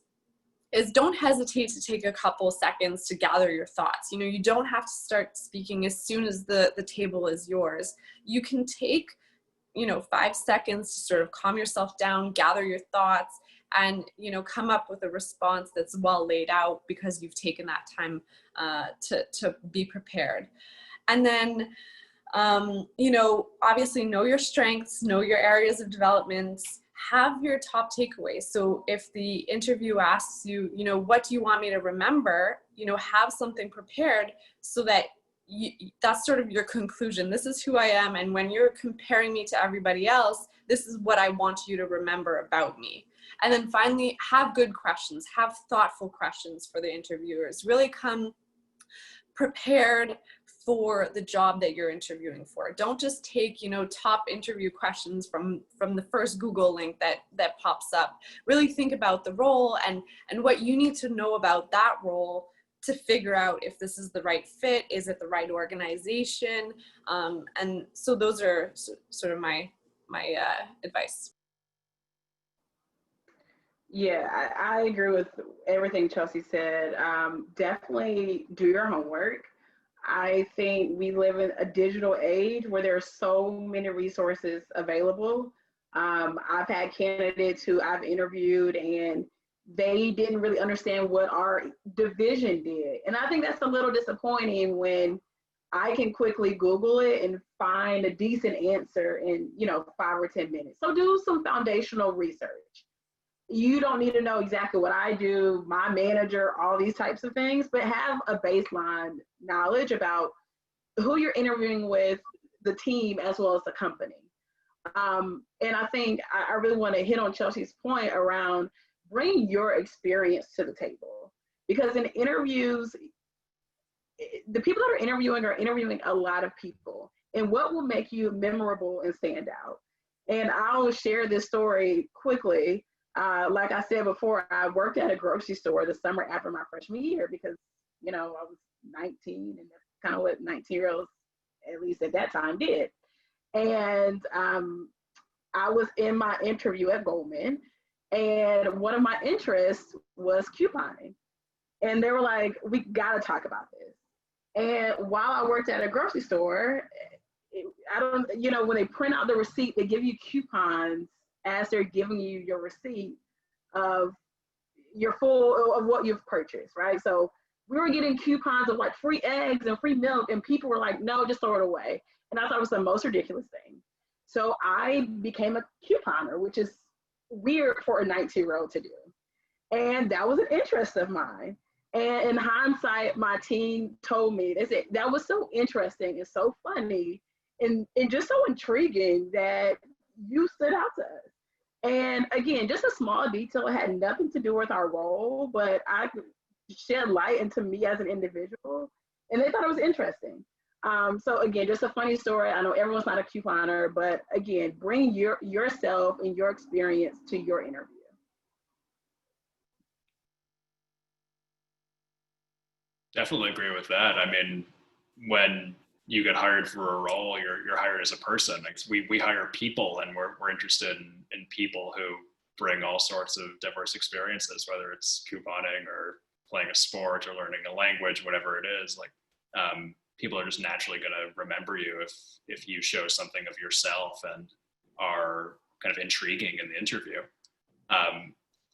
Speaker 2: don't hesitate to take a couple seconds to gather your thoughts. You don't have to start speaking as soon as the table is yours. You can take, 5 seconds to sort of calm yourself down, gather your thoughts, and, come up with a response that's well laid out because you've taken that time to be prepared. And then, obviously know your strengths, know your areas of development, have your top takeaways. So if the interview asks you, what do you want me to remember, have something prepared so that that's sort of your conclusion. This is who I am. And when you're comparing me to everybody else, this is what I want you to remember about me. And then finally, have good questions, have thoughtful questions for the interviewers. Really come prepared for the job that you're interviewing for. Don't just take, top interview questions from the first Google link that pops up. Really think about the role and what you need to know about that role to figure out if this is the right fit, is it the right organization? And so those are sort of my advice.
Speaker 3: Yeah, I agree with everything Chelsea said. Definitely do your homework. I think we live in a digital age where there are so many resources available. I've had candidates who I've interviewed and they didn't really understand what our division did. And I think that's a little disappointing when I can quickly Google it and find a decent answer in, 5 or 10 minutes. So do some foundational research. You don't need to know exactly what I do, my manager, all these types of things, but have a baseline knowledge about who you're interviewing with, the team, as well as the company. And I think I really want to hit on Chelsea's point around bring your experience to the table. Because in interviews, the people that are interviewing a lot of people. And what will make you memorable and stand out? And I'll share this story quickly. Like I said before, I worked at a grocery store the summer after my freshman year because, I was 19 and that's kind of what 19-year-olds, at least at that time, did. And I was in my interview at Goldman and one of my interests was couponing. And they were like, we got to talk about this. And while I worked at a grocery store, when they print out the receipt, they give you coupons as they're giving you your receipt of of what you've purchased, right? So we were getting coupons of like free eggs and free milk, and people were like, no, just throw it away. And I thought it was the most ridiculous thing. So I became a couponer, which is weird for a 19-year-old to do. And that was an interest of mine. And in hindsight, my team told me, they said, that was so interesting and so funny and just so intriguing that you stood out to us. And again, just a small detail, it had nothing to do with our role, but I could shed light into me as an individual, and they thought it was interesting. So again, just a funny story. I know everyone's not a couponer, but again, bring yourself and your experience to your interview.
Speaker 4: Definitely agree with that. I mean, when you get hired for a role, you're hired as a person. Like we hire people, and we're interested in people who bring all sorts of diverse experiences, whether it's couponing or playing a sport or learning a language, whatever it is, like people are just naturally going to remember you if you show something of yourself and are kind of intriguing in the interview.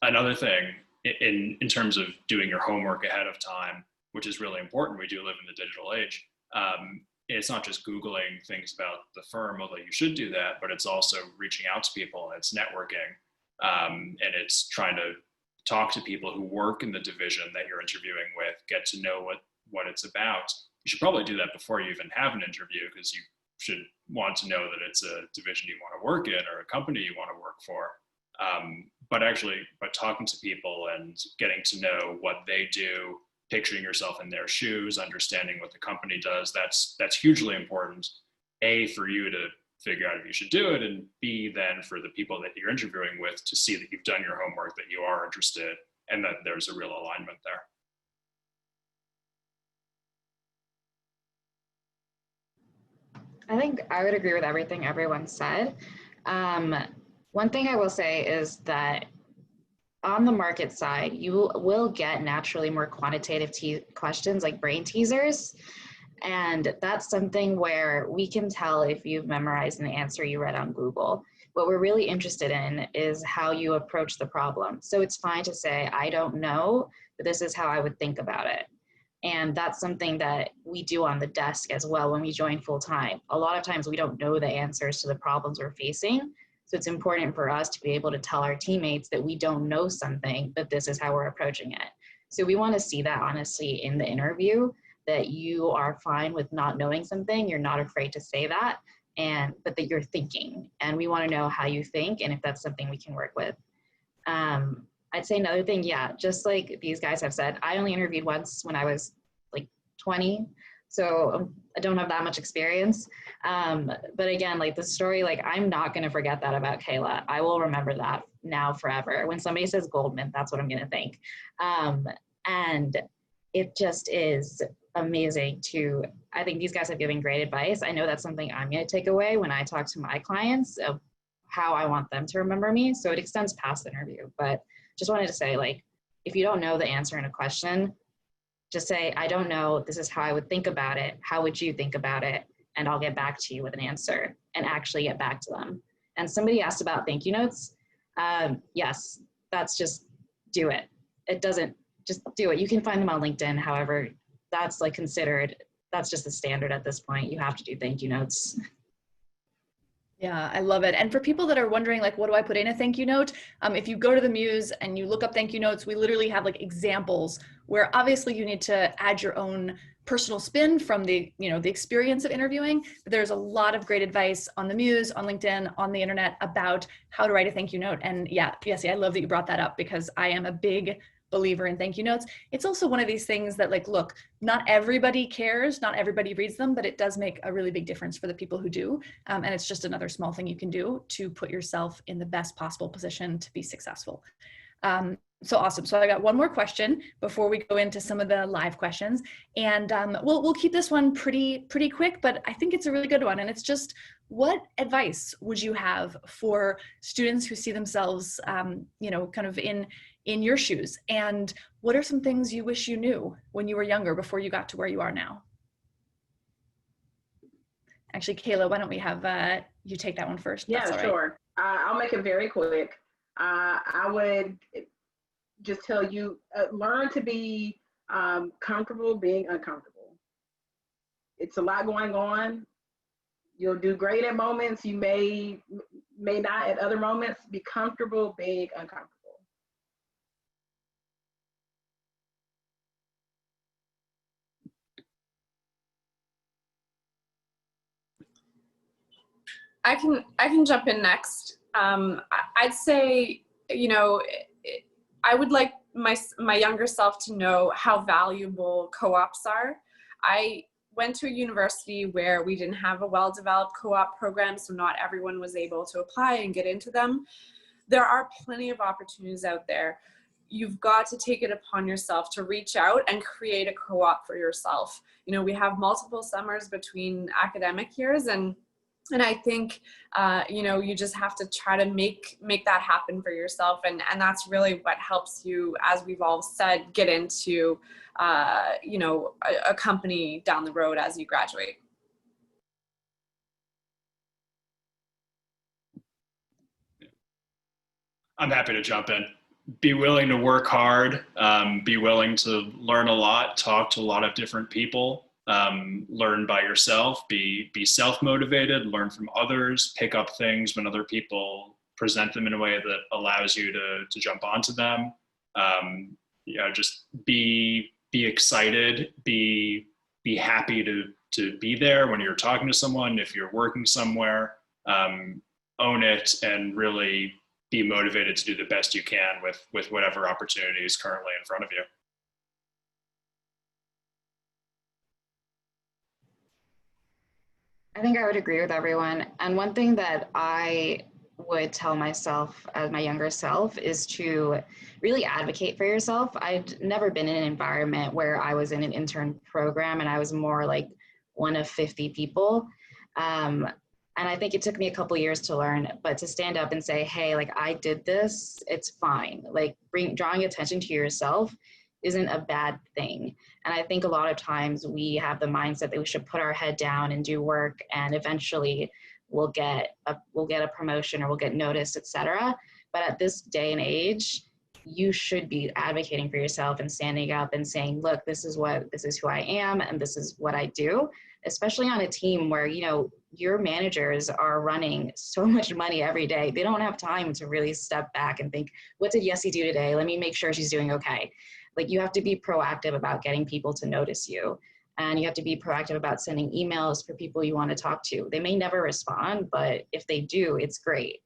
Speaker 4: Another thing in terms of doing your homework ahead of time, which is really important, we do live in the digital age. It's not just Googling things about the firm, although you should do that, but it's also reaching out to people, and it's networking, and it's trying to talk to people who work in the division that you're interviewing with, get to know what it's about. You should probably do that before you even have an interview, because you should want to know that it's a division you want to work in or a company you want to work for. But talking to people and getting to know what they do, picturing yourself in their shoes, understanding what the company does, that's hugely important. A, for you to figure out if you should do it, and B, then for the people that you're interviewing with to see that you've done your homework, that you are interested, and that there's a real alignment there.
Speaker 5: I think I would agree with everything everyone said. One thing I will say is that on the market side, you will get naturally more quantitative questions like brain teasers. And that's something where we can tell if you've memorized an answer you read on Google. What we're really interested in is how you approach the problem. So it's fine to say, I don't know, but this is how I would think about it. And that's something that we do on the desk as well when we join full time. A lot of times we don't know the answers to the problems we're facing. So it's important for us to be able to tell our teammates that we don't know something, but this is how we're approaching it. So we want to see that honestly in the interview, that you are fine with not knowing something, you're not afraid to say that, but that you're thinking. And we want to know how you think and if that's something we can work with. I'd say another thing, yeah, just like these guys have said, I only interviewed once when I was like 20. So I don't have that much experience. But again, like the story, like I'm not going to forget that about Kayla. I will remember that now forever. When somebody says Goldman, that's what I'm going to think. And it just is amazing I think these guys have given great advice. I know that's something I'm going to take away when I talk to my clients of how I want them to remember me. So it extends past the interview, but just wanted to say, like, if you don't know the answer in a question, just say, I don't know, this is how I would think about it. How would you think about it? And I'll get back to you with an answer and actually get back to them. And somebody asked about thank you notes. Yes, that's just do it. It doesn't, just do it. You can find them on LinkedIn. However, that's like considered, that's just the standard at this point. You have to do thank you notes.
Speaker 1: Yeah, I love it. And for people that are wondering, like, what do I put in a thank you note? If you go to the Muse and you look up thank you notes, we literally have like examples where obviously you need to add your own personal spin from the experience of interviewing. But there's a lot of great advice on the Muse, on LinkedIn, on the internet about how to write a thank you note. And yeah, Jesse, I love that you brought that up because I am a big believer in thank you notes. It's also one of these things that, like, look, not everybody cares, not everybody reads them, but it does make a really big difference for the people who do. And it's just another small thing you can do to put yourself in the best possible position to be successful. So awesome. So I got one more question before we go into some of the live questions, and we'll keep this one pretty quick, but I think it's a really good one. And it's just, what advice would you have for students who see themselves, kind of in your shoes? And what are some things you wish you knew when you were younger before you got to where you are now? Actually, Kayla, why don't we have you take that one first?
Speaker 3: Yeah, sure. I'll make it very quick. I would just tell you, learn to be comfortable being uncomfortable. It's a lot going on. You'll do great at moments. You may not at other moments. Be comfortable being uncomfortable.
Speaker 2: I can jump in next. I'd say, I would like my younger self to know how valuable co-ops are. I went to a university where we didn't have a well-developed co-op program, so not everyone was able to apply and get into them. There are plenty of opportunities out there. You've got to take it upon yourself to reach out and create a co-op for yourself. We have multiple summers between academic years, and And I think, you just have to try to make that happen for yourself. And that's really what helps you, as we've all said, get into, a company down the road as you graduate.
Speaker 4: I'm happy to jump in. Be willing to work hard, be willing to learn a lot, talk to a lot of different people, learn by yourself, be self-motivated, learn from others, pick up things when other people present them in a way that allows you to jump onto them. Just be excited, be happy to be there when you're talking to someone, if you're working somewhere, own it and really be motivated to do the best you can with whatever opportunity is currently in front of you.
Speaker 5: I think I would agree with everyone. And one thing that I would tell myself as my younger self is to really advocate for yourself. I'd never been in an environment where I was in an intern program and I was more like one of 50 people. And I think it took me a couple years to learn, but to stand up and say, hey, like I did this, it's fine. Like drawing attention to yourself isn't a bad thing. And I think a lot of times we have the mindset that we should put our head down and do work and eventually we'll get a promotion or we'll get noticed, etc. But at this day and age, you should be advocating for yourself and standing up and saying, look, this is who I am and this is what I do, especially on a team where, your managers are running so much money every day. They don't have time to really step back and think, what did Yessie do today? Let me make sure she's doing okay. Like you have to be proactive about getting people to notice you. And you have to be proactive about sending emails for people you want to talk to. They may never respond, but if they do, it's great.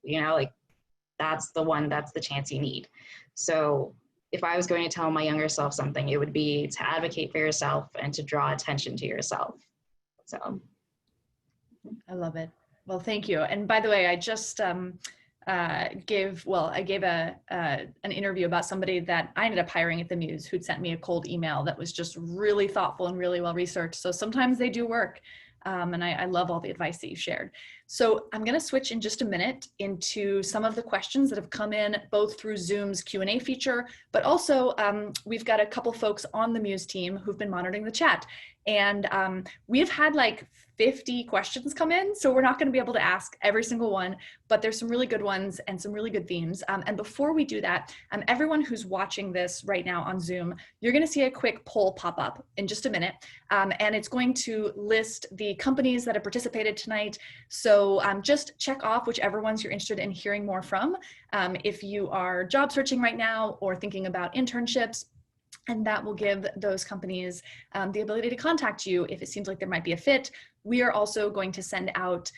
Speaker 5: That's the chance you need. So if I was going to tell my younger self something, it would be to advocate for yourself and to draw attention to yourself. So.
Speaker 1: I love it. Well, thank you. And by the way, I just gave an interview about somebody that I ended up hiring at the Muse who'd sent me a cold email that was just really thoughtful and really well researched. So sometimes they do work. And I love all the advice that you shared. So I'm going to switch in just a minute into some of the questions that have come in both through Zoom's Q&A feature, but also we've got a couple folks on the Muse team who've been monitoring the chat. And we have had like 50 questions come in, so we're not going to be able to ask every single one, but there's some really good ones and some really good themes. And before we do that, everyone who's watching this right now on Zoom, you're going to see a quick poll pop up in just a minute, and it's going to list the companies that have participated tonight. So just check off whichever ones you're interested in hearing more from. If you are job searching right now or thinking about internships, and that will give those companies the ability to contact you if it seems like there might be a fit. We are also going to send out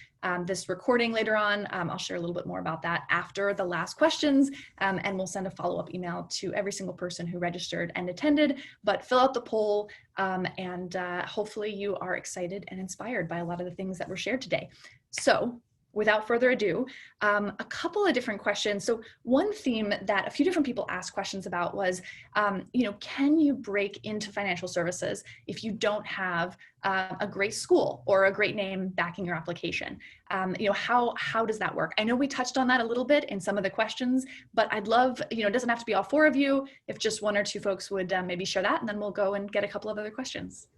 Speaker 1: this recording later on. I'll share a little bit more about that after the last questions, and we'll send a follow-up email to every single person who registered and attended. But fill out the poll, and hopefully you are excited and inspired by a lot of the things that were shared today. So, without further ado, a couple of different questions. So one theme that a few different people asked questions about was, can you break into financial services if you don't have a great school or a great name backing your application? How does that work? I know we touched on that a little bit in some of the questions, but I'd love, it doesn't have to be all four of you. If just one or two folks would maybe share that, and then we'll go and get a couple of other questions.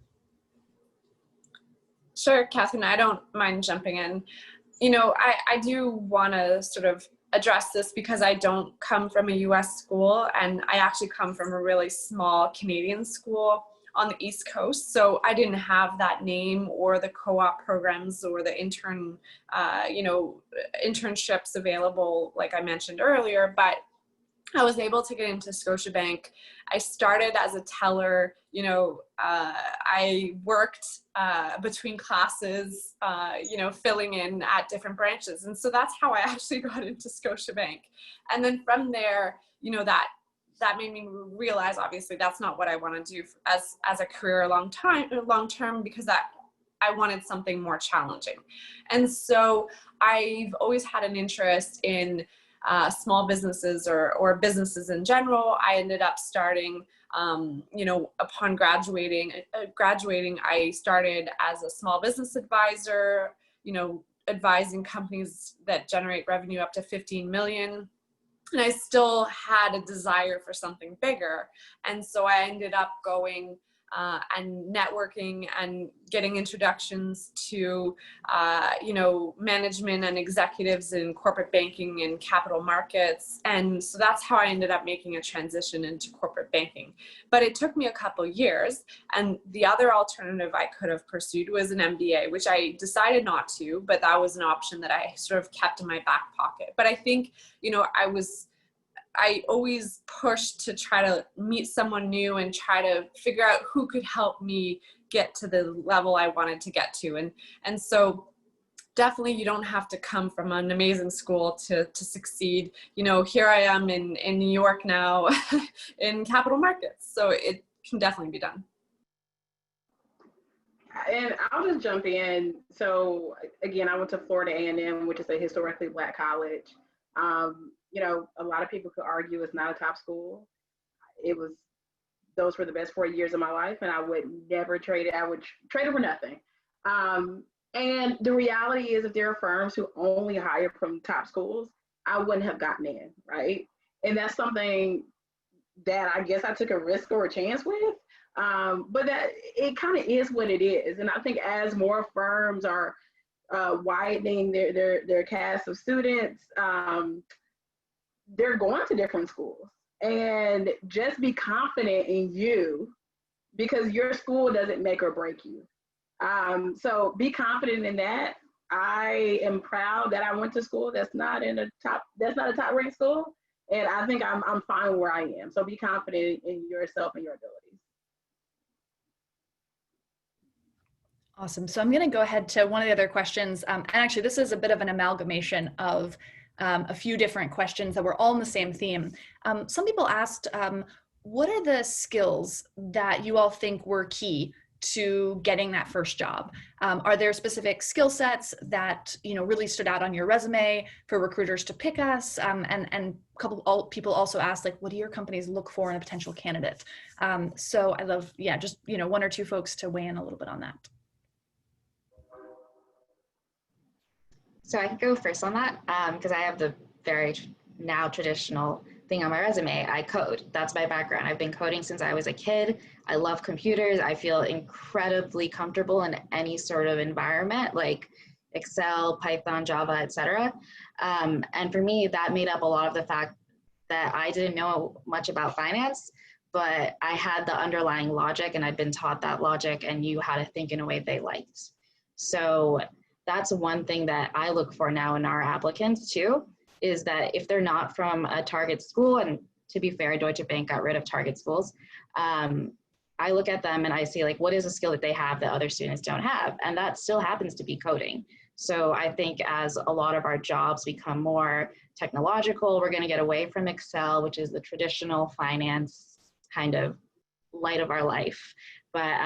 Speaker 2: Sure, Kathryn, I don't mind jumping in. I do want to sort of address this because I don't come from a US school, and I actually come from a really small Canadian school on the East Coast. So I didn't have that name or the co-op programs or the internships available, like I mentioned earlier, but I was able to get into Scotiabank. I started as a teller. I worked between classes, filling in at different branches. And so that's how I actually got into Scotiabank. And then from there, that made me realize, obviously, that's not what I want to do as a career long term, because I wanted something more challenging. And so I've always had an interest in small businesses or businesses in general. I ended up starting, upon graduating, I started as a small business advisor, advising companies that generate revenue up to 15 million. And I still had a desire for something bigger. And so I ended up going and networking and getting introductions to, management and executives in corporate banking and capital markets. And so that's how I ended up making a transition into corporate banking. But it took me a couple years. And the other alternative I could have pursued was an MBA, which I decided not to, but that was an option that I sort of kept in my back pocket. But I think, I always pushed to try to meet someone new and try to figure out who could help me get to the level I wanted to get to. And so definitely you don't have to come from an amazing school to succeed. Here I am in New York now in capital markets. So it can definitely be done.
Speaker 3: And I'll just jump in. So again, I went to Florida A&M, which is a historically Black college. A lot of people could argue it's not a top school. Those were the best 4 years of my life, and I would never trade it. I would trade it for nothing. And the reality is, if there are firms who only hire from top schools, I wouldn't have gotten in, right? And that's something that I guess I took a risk or a chance with. But that it kind of is what it is. And I think as more firms are widening their cast of students, they're going to different schools. And just be confident in you, because your school doesn't make or break you. So be confident in that. I am proud that I went to school that's not a top ranked school. And I think I'm fine where I am. So be confident in yourself and your abilities.
Speaker 1: Awesome. So I'm going to go ahead to one of the other questions. And actually, this is a bit of an amalgamation of a few different questions that were all in the same theme. Some people asked, what are the skills that you all think were key to getting that first job? Are there specific skill sets that really stood out on your resume for recruiters to pick us? And a couple people also asked, like, what do your companies look for in a potential candidate? So I love, just one or two folks to weigh in a little bit on that.
Speaker 5: So I can go first on that because I have the very now traditional thing on my resume. I code. That's my background. I've been coding since I was a kid. I love computers. I feel incredibly comfortable in any sort of environment like Excel, Python, Java, etc. And for me, that made up a lot of the fact that I didn't know much about finance, but I had the underlying logic and I'd been taught that logic and knew how to think in a way they liked. So that's one thing that I look for now in our applicants too, is that if they're not from a target school, and to be fair, Deutsche Bank got rid of target schools, I look at them and I see, like, what is a skill that they have that other students don't have? And that still happens to be coding. So I think as a lot of our jobs become more technological, we're going to get away from Excel, which is the traditional finance kind of light of our life. But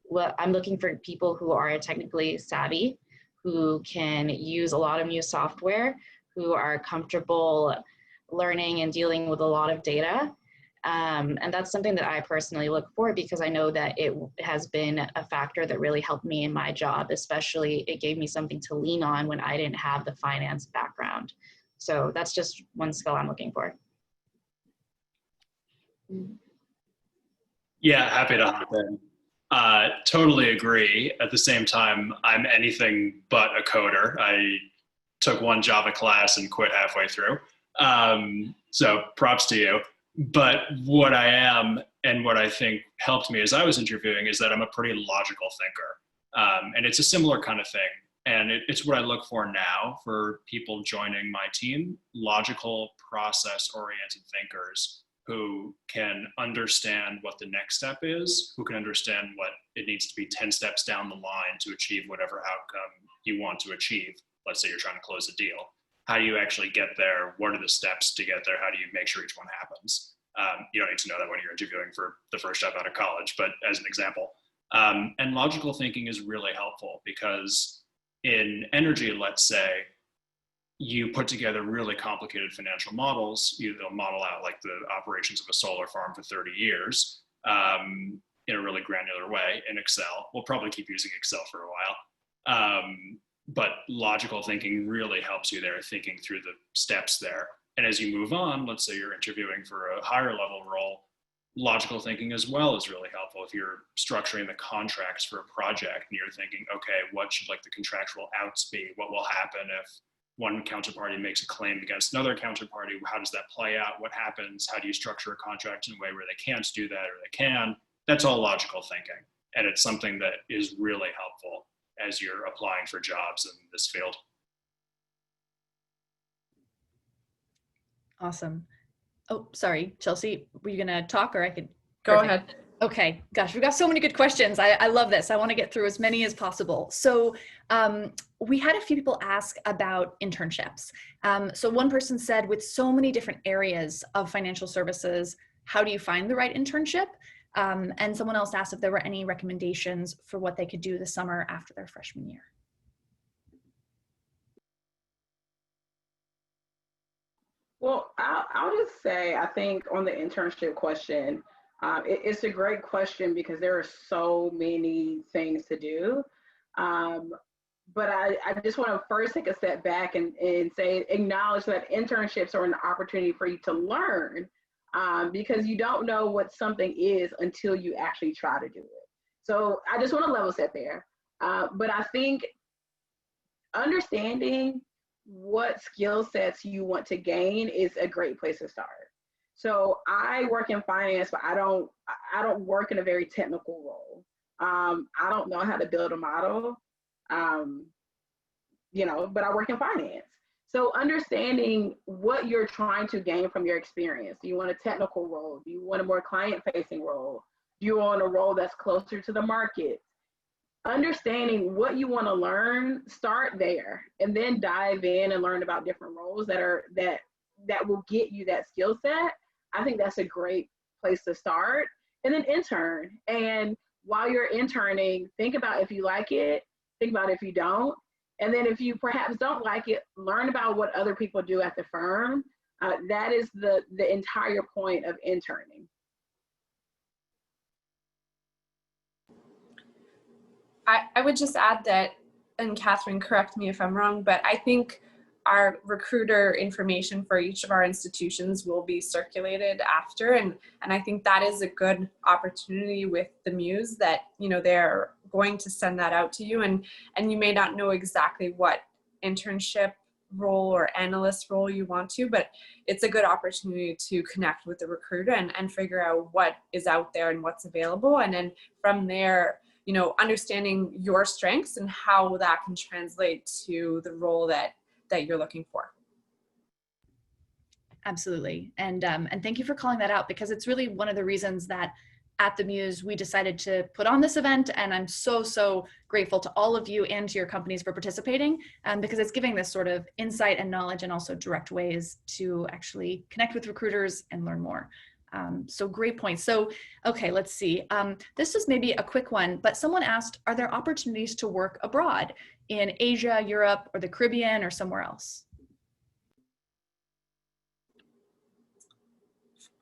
Speaker 5: well, I'm looking for people who are technically savvy, who can use a lot of new software, who are comfortable learning and dealing with a lot of data. And that's something that I personally look for because I know that it has been a factor that really helped me in my job, especially it gave me something to lean on when I didn't have the finance background. So that's just one skill I'm looking for.
Speaker 4: Yeah, happy to hop in. Totally agree. At the same time, I'm anything but a coder. I took one Java class and quit halfway through. So props to you. But what I am and what I think helped me as I was interviewing is that I'm a pretty logical thinker. And it's a similar kind of thing. And it's what I look for now for people joining my team, logical, process-oriented thinkers who can understand what the next step is, who can understand what it needs to be 10 steps down the line to achieve whatever outcome you want to achieve. Let's say you're trying to close a deal. How do you actually get there? What are the steps to get there? How do you make sure each one happens? You don't need to know that when you're interviewing for the first job out of college, but as an example. And logical thinking is really helpful because in energy, let's say, you put together really complicated financial models. They'll model out like the operations of a solar farm for 30 years in a really granular way in Excel. We'll probably keep using Excel for a while. but logical thinking really helps you there, thinking through the steps there. And as you move on, let's say you're interviewing for a higher level role, logical thinking as well is really helpful. If you're structuring the contracts for a project and you're thinking, okay, what should like the contractual outs be? What will happen if one counterparty makes a claim against another counterparty? How does that play out? What happens? How do you structure a contract in a way where they can't do that or they can? That's all logical thinking. And it's something that is really helpful as you're applying for jobs in this field.
Speaker 1: Awesome. Oh, sorry, Chelsea, were you gonna talk or I could?
Speaker 2: Go ahead.
Speaker 1: Okay, gosh, we've got so many good questions. I love this. I want to get through as many as possible. So we had a few people ask about internships. So one person said, with so many different areas of financial services, how do you find the right internship? And someone else asked if there were any recommendations for what they could do this summer after their freshman year.
Speaker 3: Well, I'll just say, I think on the internship question, it's a great question because there are so many things to do. But I just want to first take a step back and say, acknowledge that internships are an opportunity for you to learn, because you don't know what something is until you actually try to do it. So I just want to level set there. But I think understanding what skill sets you want to gain is a great place to start. So I work in finance, but I don't work in a very technical role. I don't know how to build a model, but I work in finance. So understanding what you're trying to gain from your experience. Do you want a technical role? Do you want a more client-facing role? Do you want a role that's closer to the market? Understanding what you want to learn, start there, and then dive in and learn about different roles that will get you that skill set. I think that's a great place to start. And then intern. And while you're interning, think about if you like it, think about if you don't. And then if you perhaps don't like it, learn about what other people do at the firm. That is the entire point of interning.
Speaker 2: I would just add that, and Kathryn, correct me if I'm wrong, but I think our recruiter information for each of our institutions will be circulated after. And I think that is a good opportunity with the Muse that, they're going to send that out to you. And you may not know exactly what internship role or analyst role you want to, but it's a good opportunity to connect with the recruiter and figure out what is out there and what's available. And then from there, understanding your strengths and how that can translate to the role that you're looking for.
Speaker 1: Absolutely. And thank you for calling that out, because it's really one of the reasons that at the Muse, we decided to put on this event. And I'm so grateful to all of you and to your companies for participating, because it's giving this sort of insight and knowledge and also direct ways to actually connect with recruiters and learn more. So great point. So, okay, let's see. This is maybe a quick one, but someone asked, are there opportunities to work abroad in Asia, Europe, or the Caribbean, or somewhere else?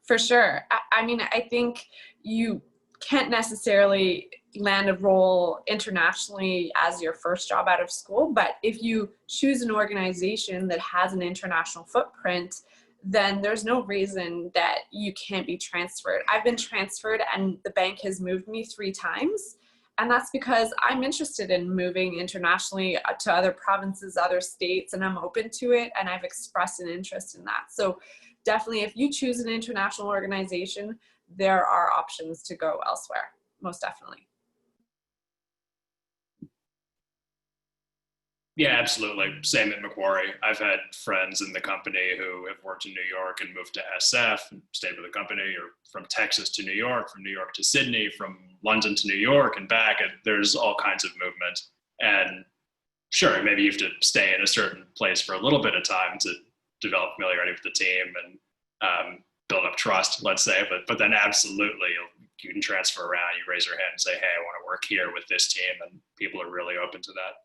Speaker 2: For sure. I think you can't necessarily land a role internationally as your first job out of school, but if you choose an organization that has an international footprint, then there's no reason that you can't be transferred. I've been transferred and the bank has moved me 3 times. And that's because I'm interested in moving internationally to other provinces, other states, and I'm open to it. And I've expressed an interest in that. So definitely, if you choose an international organization, there are options to go elsewhere, most definitely.
Speaker 4: Yeah, absolutely. Same at Macquarie. I've had friends in the company who have worked in New York and moved to SF and stayed with the company, or from Texas to New York, from New York to Sydney, from London to New York and back. And there's all kinds of movement. And sure, maybe you have to stay in a certain place for a little bit of time to develop familiarity with the team and build up trust, let's say. But then absolutely, you can transfer around. You raise your hand and say, hey, I want to work here with this team. And people are really open to that.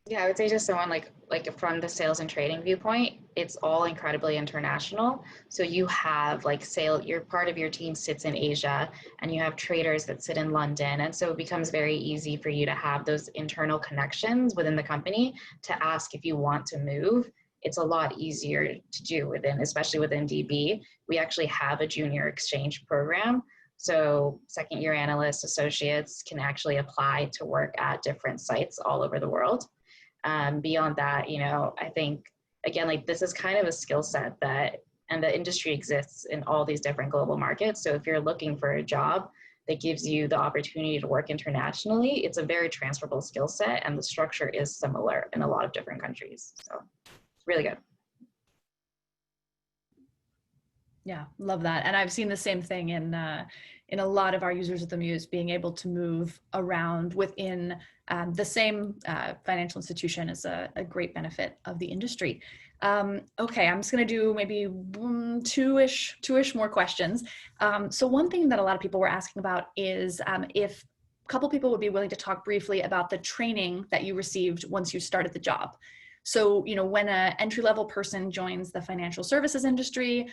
Speaker 5: Yeah, I would say just someone like from the sales and trading viewpoint, it's all incredibly international. So you have like your part of your team sits in Asia and you have traders that sit in London. And so it becomes very easy for you to have those internal connections within the company to ask if you want to move. It's a lot easier to do especially within DB. We actually have a junior exchange program. So second year analysts, associates can actually apply to work at different sites all over the world. Beyond that, I think, again, like this is kind of a skill set and the industry exists in all these different global markets. So if you're looking for a job that gives you the opportunity to work internationally, it's a very transferable skill set and the structure is similar in a lot of different countries. So it's really good.
Speaker 1: Yeah, love that. And I've seen the same thing in a lot of our users of the Muse, being able to move around within the same financial institution is a great benefit of the industry. Okay, I'm just going to do maybe two-ish more questions. So one thing that a lot of people were asking about is if a couple people would be willing to talk briefly about the training that you received once you started the job. So, when an entry-level person joins the financial services industry,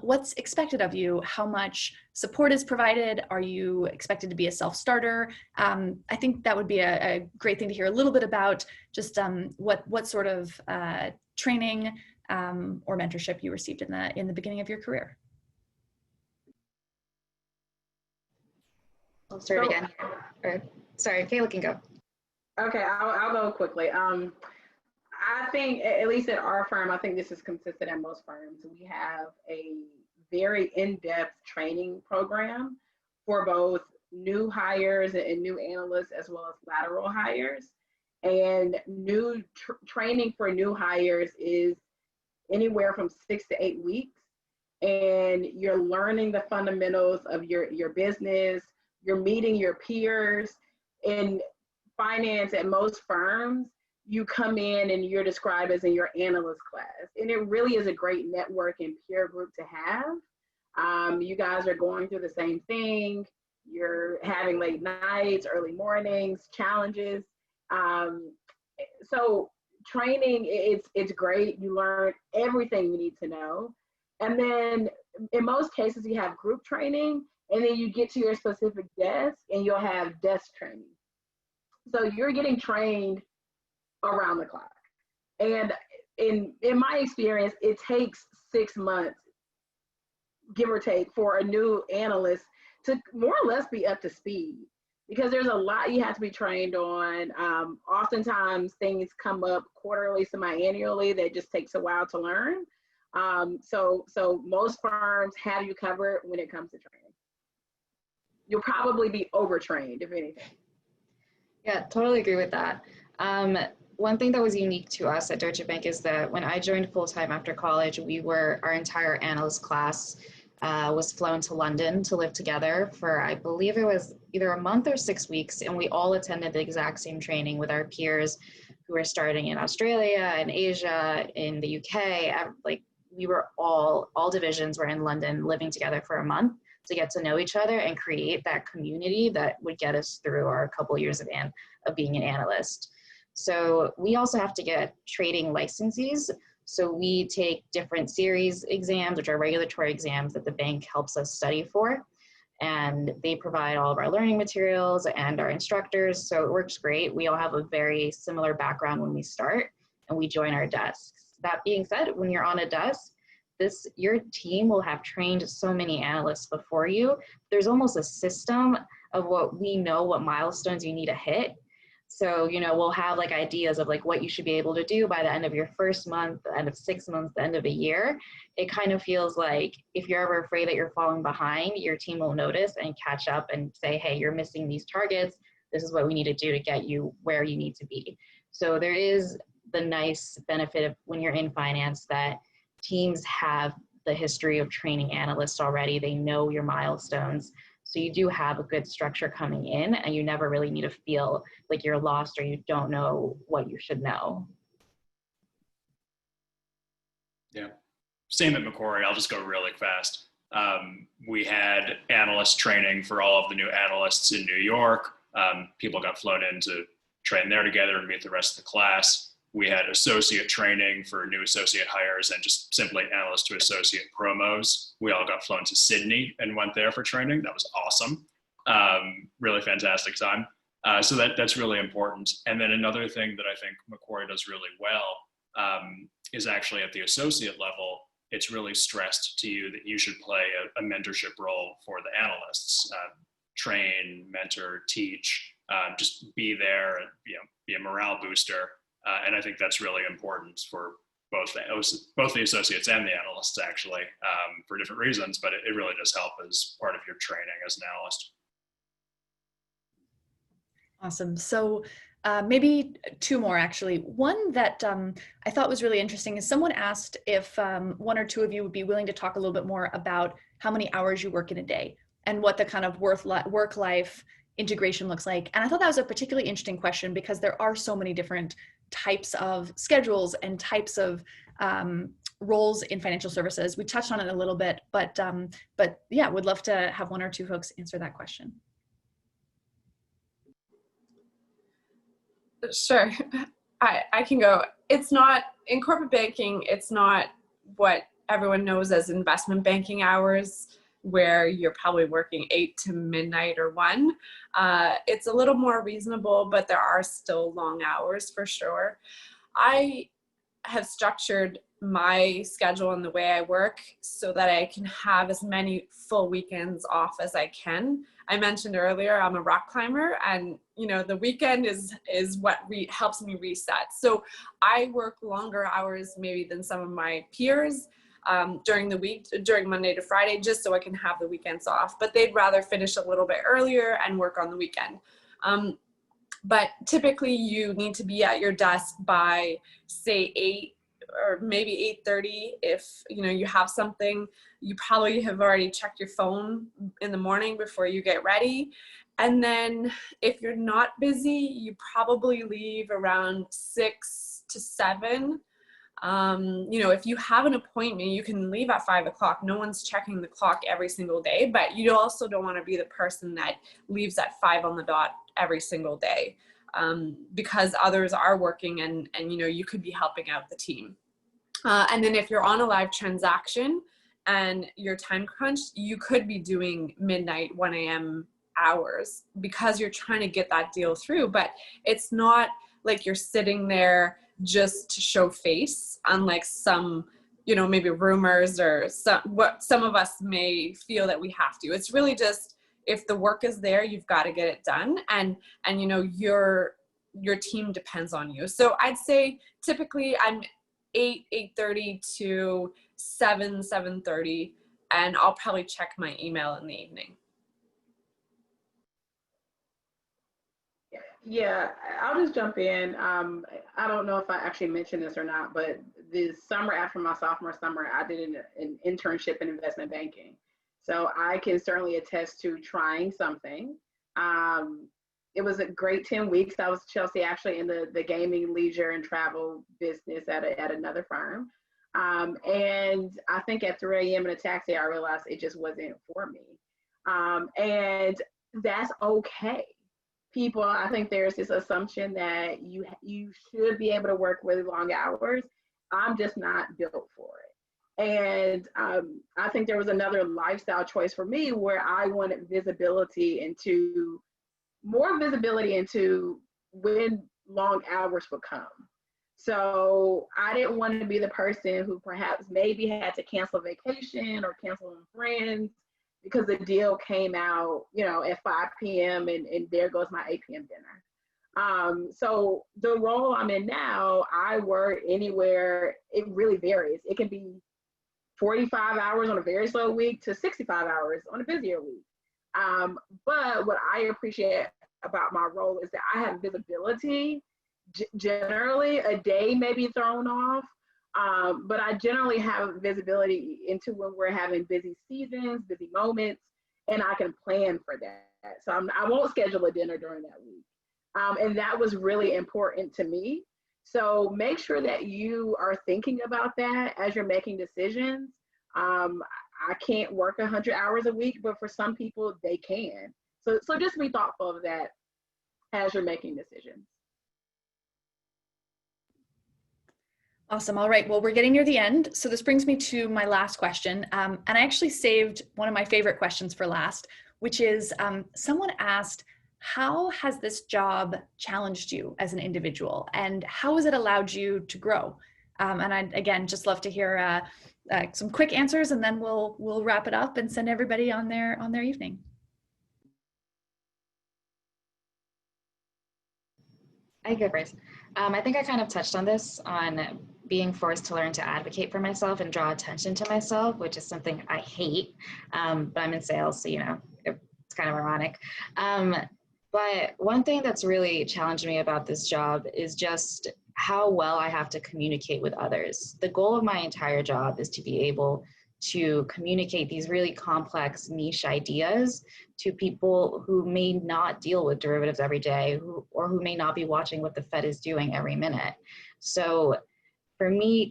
Speaker 1: what's expected of you? How much support is provided? Are you expected to be a self-starter? I think that would be a great thing to hear a little bit about, just what sort of training or mentorship you received in the beginning of your career.
Speaker 5: I'll start again. Sorry, Kayla can go.
Speaker 3: Okay, I'll go quickly. I think, at least at our firm, I think this is consistent at most firms. We have a very in-depth training program for both new hires and new analysts, as well as lateral hires. And new training for new hires is anywhere from 6 to 8 weeks. And you're learning the fundamentals of your business. You're meeting your peers. In finance, at most firms, you come in and you're described as in your analyst class. And it really is a great network and peer group to have. You guys are going through the same thing. You're having late nights, early mornings, challenges. So training, it's great. You learn everything you need to know. And then in most cases, you have group training, and then you get to your specific desk and you'll have desk training. So you're getting trained around the clock. And in my experience, it takes 6 months, give or take, for a new analyst to more or less be up to speed, because there's a lot you have to be trained on. Oftentimes things come up quarterly, semi-annually, that just takes a while to learn. So most firms have you covered when it comes to training. You'll probably be overtrained, if anything.
Speaker 5: Yeah, totally agree with that. One thing that was unique to us at Deutsche Bank is that when I joined full-time after college, our entire analyst class was flown to London to live together for, I believe it was either a month or 6 weeks, and we all attended the exact same training with our peers who were starting in Australia and Asia, in the UK. Like, we were all divisions were in London living together for a month to get to know each other and create that community that would get us through our couple years of being an analyst. So we also have to get trading licenses. So we take different series exams, which are regulatory exams that the bank helps us study for. And they provide all of our learning materials and our instructors. So it works great. We all have a very similar background when we start and we join our desks. That being said, when you're on a desk, your team will have trained so many analysts before you. There's almost a system of what milestones you need to hit. So, we'll have like ideas of like what you should be able to do by the end of your first month, the end of 6 months, the end of a year. It kind of feels like if you're ever afraid that you're falling behind, your team will notice and catch up and say, hey, you're missing these targets. This is what we need to do to get you where you need to be. So there is the nice benefit of when you're in finance that teams have the history of training analysts already. They know your milestones. So you do have a good structure coming in and you never really need to feel like you're lost or you don't know what you should know.
Speaker 4: Yeah, same at Macquarie. I'll just go really fast. We had analyst training for all of the new analysts in New York. People got flown in to train there together and meet the rest of the class. We had associate training for new associate hires and just simply analyst to associate promos. We all got flown to Sydney and went there for training. That was awesome. Really fantastic time. So that's really important. And then another thing that I think Macquarie does really well is actually at the associate level, it's really stressed to you that you should play a mentorship role for the analysts. Train, mentor, teach, just be there and be a morale booster. And I think that's really important for both the associates and the analysts actually, for different reasons, but it really does help as part of your training as an analyst.
Speaker 1: Awesome. So maybe two more actually. One that I thought was really interesting is someone asked if one or two of you would be willing to talk a little bit more about how many hours you work in a day and what the kind of work-life integration looks like. And I thought that was a particularly interesting question because there are so many different types of schedules and types of roles in financial services. We touched on it a little bit, but yeah, would love to have one or two folks answer that question.
Speaker 2: Sure, I can go. It's not, in corporate banking, it's not what everyone knows as investment banking hours, where you're probably working 8 to midnight or 1. It's a little more reasonable, but there are still long hours for sure. I have structured my schedule and the way I work so that I can have as many full weekends off as I can. I mentioned earlier, I'm a rock climber, and the weekend is what helps me reset. So I work longer hours maybe than some of my peers during the week, during Monday to Friday, just so I can have the weekends off. But they'd rather finish a little bit earlier and work on the weekend. But typically you need to be at your desk by say 8 or maybe 8:30. If you have something, you probably have already checked your phone in the morning before you get ready. And then if you're not busy, you probably leave around 6 to 7. If you have an appointment, you can leave at 5 o'clock. No one's checking the clock every single day, but you also don't want to be the person that leaves at 5 on the dot every single day, because others are working and you could be helping out the team. And then if you're on a live transaction and you're time crunched, you could be doing midnight, 1 a.m. hours because you're trying to get that deal through. But it's not like you're sitting there just to show face, unlike some, maybe rumors or what some of us may feel that we have to. It's really just, if the work is there, you've got to get it done. And your team depends on you. So I'd say typically I'm 8:30 to 7:30, and I'll probably check my email in the evening.
Speaker 3: Yeah, I'll just jump in. I don't know if I actually mentioned this or not, but the summer after my sophomore summer, I did an internship in investment banking. So I can certainly attest to trying something. It was a great 10 weeks. I was Chelsea actually in the gaming, leisure, and travel business at another firm. And I think at 3 a.m. in a taxi, I realized it just wasn't for me. And that's okay. People, I think there's this assumption that you should be able to work really long hours. I'm just not built for it. And I think there was another lifestyle choice for me where I wanted more visibility into when long hours would come. So I didn't want to be the person who perhaps maybe had to cancel vacation or cancel on friends because the deal came out, at 5 p.m. and there goes my 8 p.m. dinner. So the role I'm in now, I work anywhere. It really varies. It can be 45 hours on a very slow week to 65 hours on a busier week. But what I appreciate about my role is that I have visibility. Generally, a day may be thrown off, but I generally have visibility into when we're having busy seasons, busy moments, and I can plan for that. So I won't schedule a dinner during that week. And that was really important to me. So make sure that you are thinking about that as you're making decisions. I can't work 100 hours a week, but for some people, they can. So just be thoughtful of that as you're making decisions.
Speaker 1: Awesome. All right. Well, we're getting near the end. So this brings me to my last question. And I actually saved one of my favorite questions for last, which is someone asked, how has this job challenged you as an individual, and how has it allowed you to grow? And I'd, again, just love to hear some quick answers, and then we'll wrap it up and send everybody on their evening.
Speaker 5: I go first. I think I kind of touched on this, on being forced to learn to advocate for myself and draw attention to myself, which is something I hate. But I'm in sales, so it's kind of ironic. But one thing that's really challenged me about this job is just how well I have to communicate with others. The goal of my entire job is to be able to communicate these really complex niche ideas to people who may not deal with derivatives every day, or who may not be watching what the Fed is doing every minute. So for me,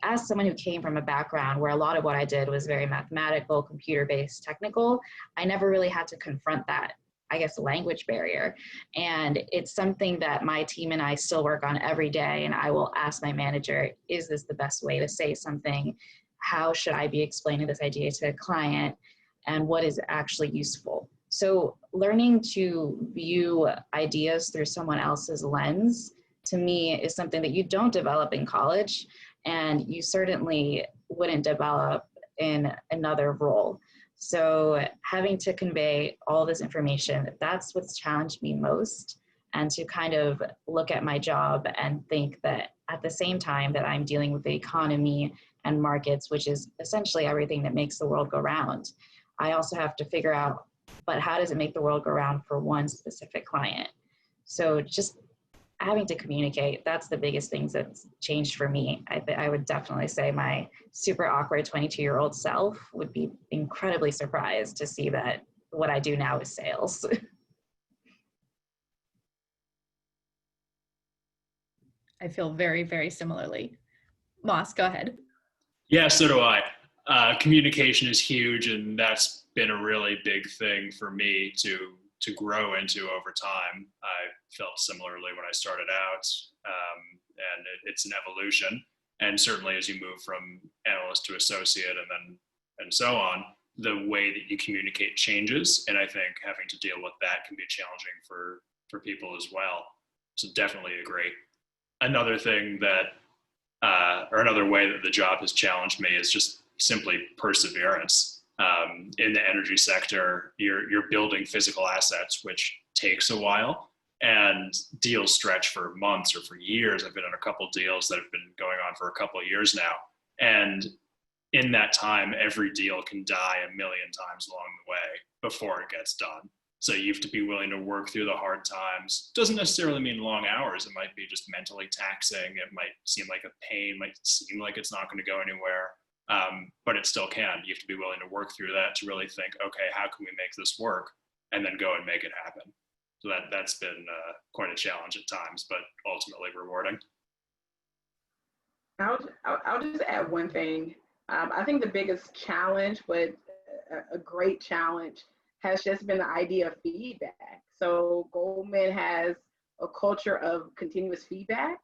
Speaker 5: as someone who came from a background where a lot of what I did was very mathematical, computer-based, technical, I never really had to confront that, I guess, language barrier. And it's something that my team and I still work on every day. And I will ask my manager, is this the best way to say something? How should I be explaining this idea to a client? And what is actually useful? So learning to view ideas through someone else's lens, to me, is something that you don't develop in college, and you certainly wouldn't develop in another role. So having to convey all this information, that's what's challenged me most. And to kind of look at my job and think that at the same time that I'm dealing with the economy and markets, which is essentially everything that makes the world go round, I also have to figure out, but how does it make the world go round for one specific client? So just having to communicate, that's the biggest things that's changed for me. I would definitely say my super awkward 22-year-old self would be incredibly surprised to see that what I do now is sales.
Speaker 1: I feel very, very similarly. Moss, go ahead.
Speaker 4: Yeah, so do I. Communication is huge, and that's been a really big thing for me to grow into over time. I felt similarly when I started out, and it's an evolution. And certainly as you move from analyst to associate and so on, the way that you communicate changes. And I think having to deal with that can be challenging for people as well. So definitely agree. Another thing that, or another way that the job has challenged me is just simply perseverance. In the energy sector, you're building physical assets, which takes a while, and deals stretch for months or for years. I've been on a couple deals that have been going on for a couple of years now. And in that time, every deal can die a million times along the way before it gets done. So you have to be willing to work through the hard times. Doesn't necessarily mean long hours. It might be just mentally taxing. It might seem like a pain, might seem like it's not going to go anywhere. But it still can. You have to be willing to work through that to really think, okay, how can we make this work? And then go and make it happen. So that's been quite a challenge at times, but ultimately rewarding.
Speaker 3: I'll just add one thing. I think the biggest challenge, but a great challenge, has just been the idea of feedback. So Goldman has a culture of continuous feedback.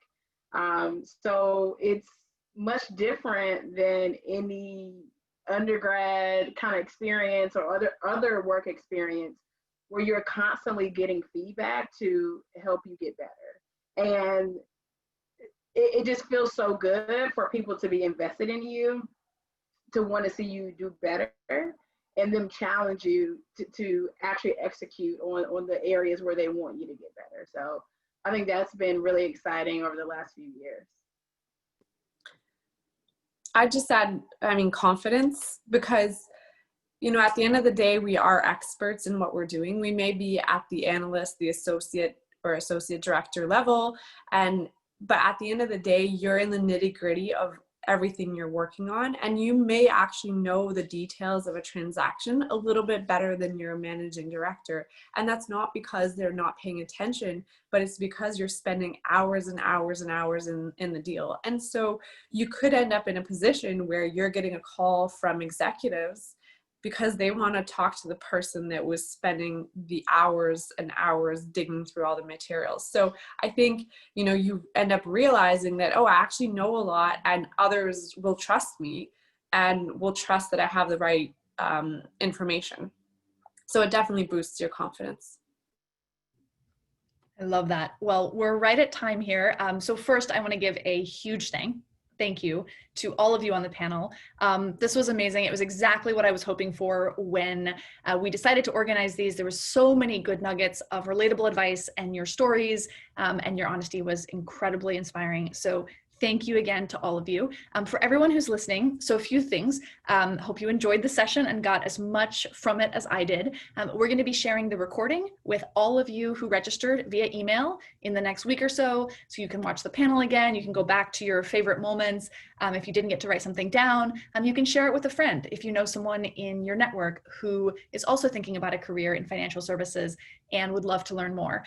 Speaker 3: So it's much different than any undergrad kind of experience or other work experience where you're constantly getting feedback to help you get better. And it just feels so good for people to be invested in you, to want to see you do better, and them challenge you to actually execute on the areas where they want you to get better. So I think that's been really exciting over the last few years.
Speaker 2: I just add, confidence, because, at the end of the day, we are experts in what we're doing. We may be at the analyst, the associate, or associate director level, but at the end of the day, you're in the nitty-gritty of everything you're working on, and you may actually know the details of a transaction a little bit better than your managing director. And that's not because they're not paying attention, but it's because you're spending hours and hours and hours in the deal. And so you could end up in a position where you're getting a call from executives because they want to talk to the person that was spending the hours and hours digging through all the materials. So I think, you know, you end up realizing that, oh, I actually know a lot, and others will trust me and will trust that I have the right information. So it definitely boosts your confidence.
Speaker 1: I love that. Well, we're right at time here. So first, I want to give a huge thank you to all of you on the panel. This was amazing. It was exactly what I was hoping for when we decided to organize these. There was so many good nuggets of relatable advice, and your stories and your honesty was incredibly inspiring. So thank you again to all of you. For everyone who's listening, so a few things. Hope you enjoyed the session and got as much from it as I did. We're going to be sharing the recording with all of you who registered via email in the next week or so you can watch the panel again. You can go back to your favorite moments. If you didn't get to write something down, you can share it with a friend. If you know someone in your network who is also thinking about a career in financial services and would love to learn more.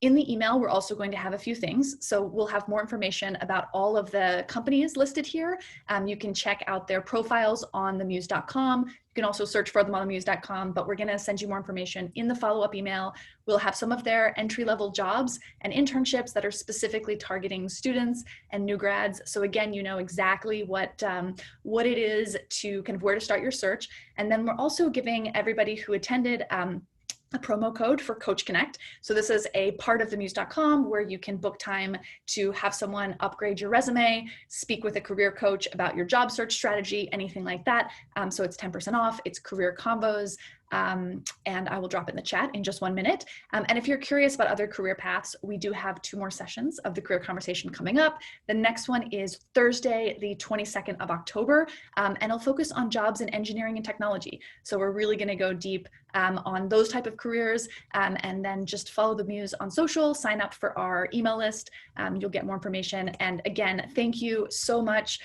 Speaker 1: In the email, we're also going to have a few things. So we'll have more information about all of the companies listed here. You can check out their profiles on themuse.com. You can also search for them on themuse.com, but we're going to send you more information in the follow-up email. We'll have some of their entry-level jobs and internships that are specifically targeting students and new grads. So again, you know exactly what it is to kind of where to start your search. And then we're also giving everybody who attended a promo code for Coach Connect. So this is a part of themuse.com where you can book time to have someone upgrade your resume, speak with a career coach about your job search strategy, anything like that. So it's 10% off. It's career combos. And I will drop it in the chat in just 1 minute. And if you're curious about other career paths, we do have 2 more sessions of the career conversation coming up. The next one is Thursday, the 22nd of October, and it'll focus on jobs in engineering and technology. So we're really going to go deep on those type of careers, and then just follow the Muse on social, sign up for our email list. You'll get more information. And again, thank you so much,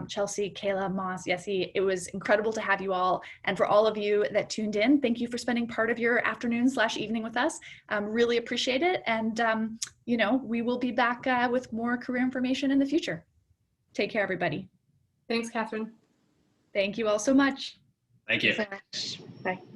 Speaker 1: Chelsea, Kayla, Moss, Yessie. It was incredible to have you all. And for all of you that tuned in, thank you for spending part of your afternoon/evening with us. Really appreciate it. And, you know, we will be back with more career information in the future. Take care, everybody.
Speaker 2: Thanks, Kathryn.
Speaker 1: Thank you all so much.
Speaker 4: Thank you.
Speaker 5: Thanks so much. Bye.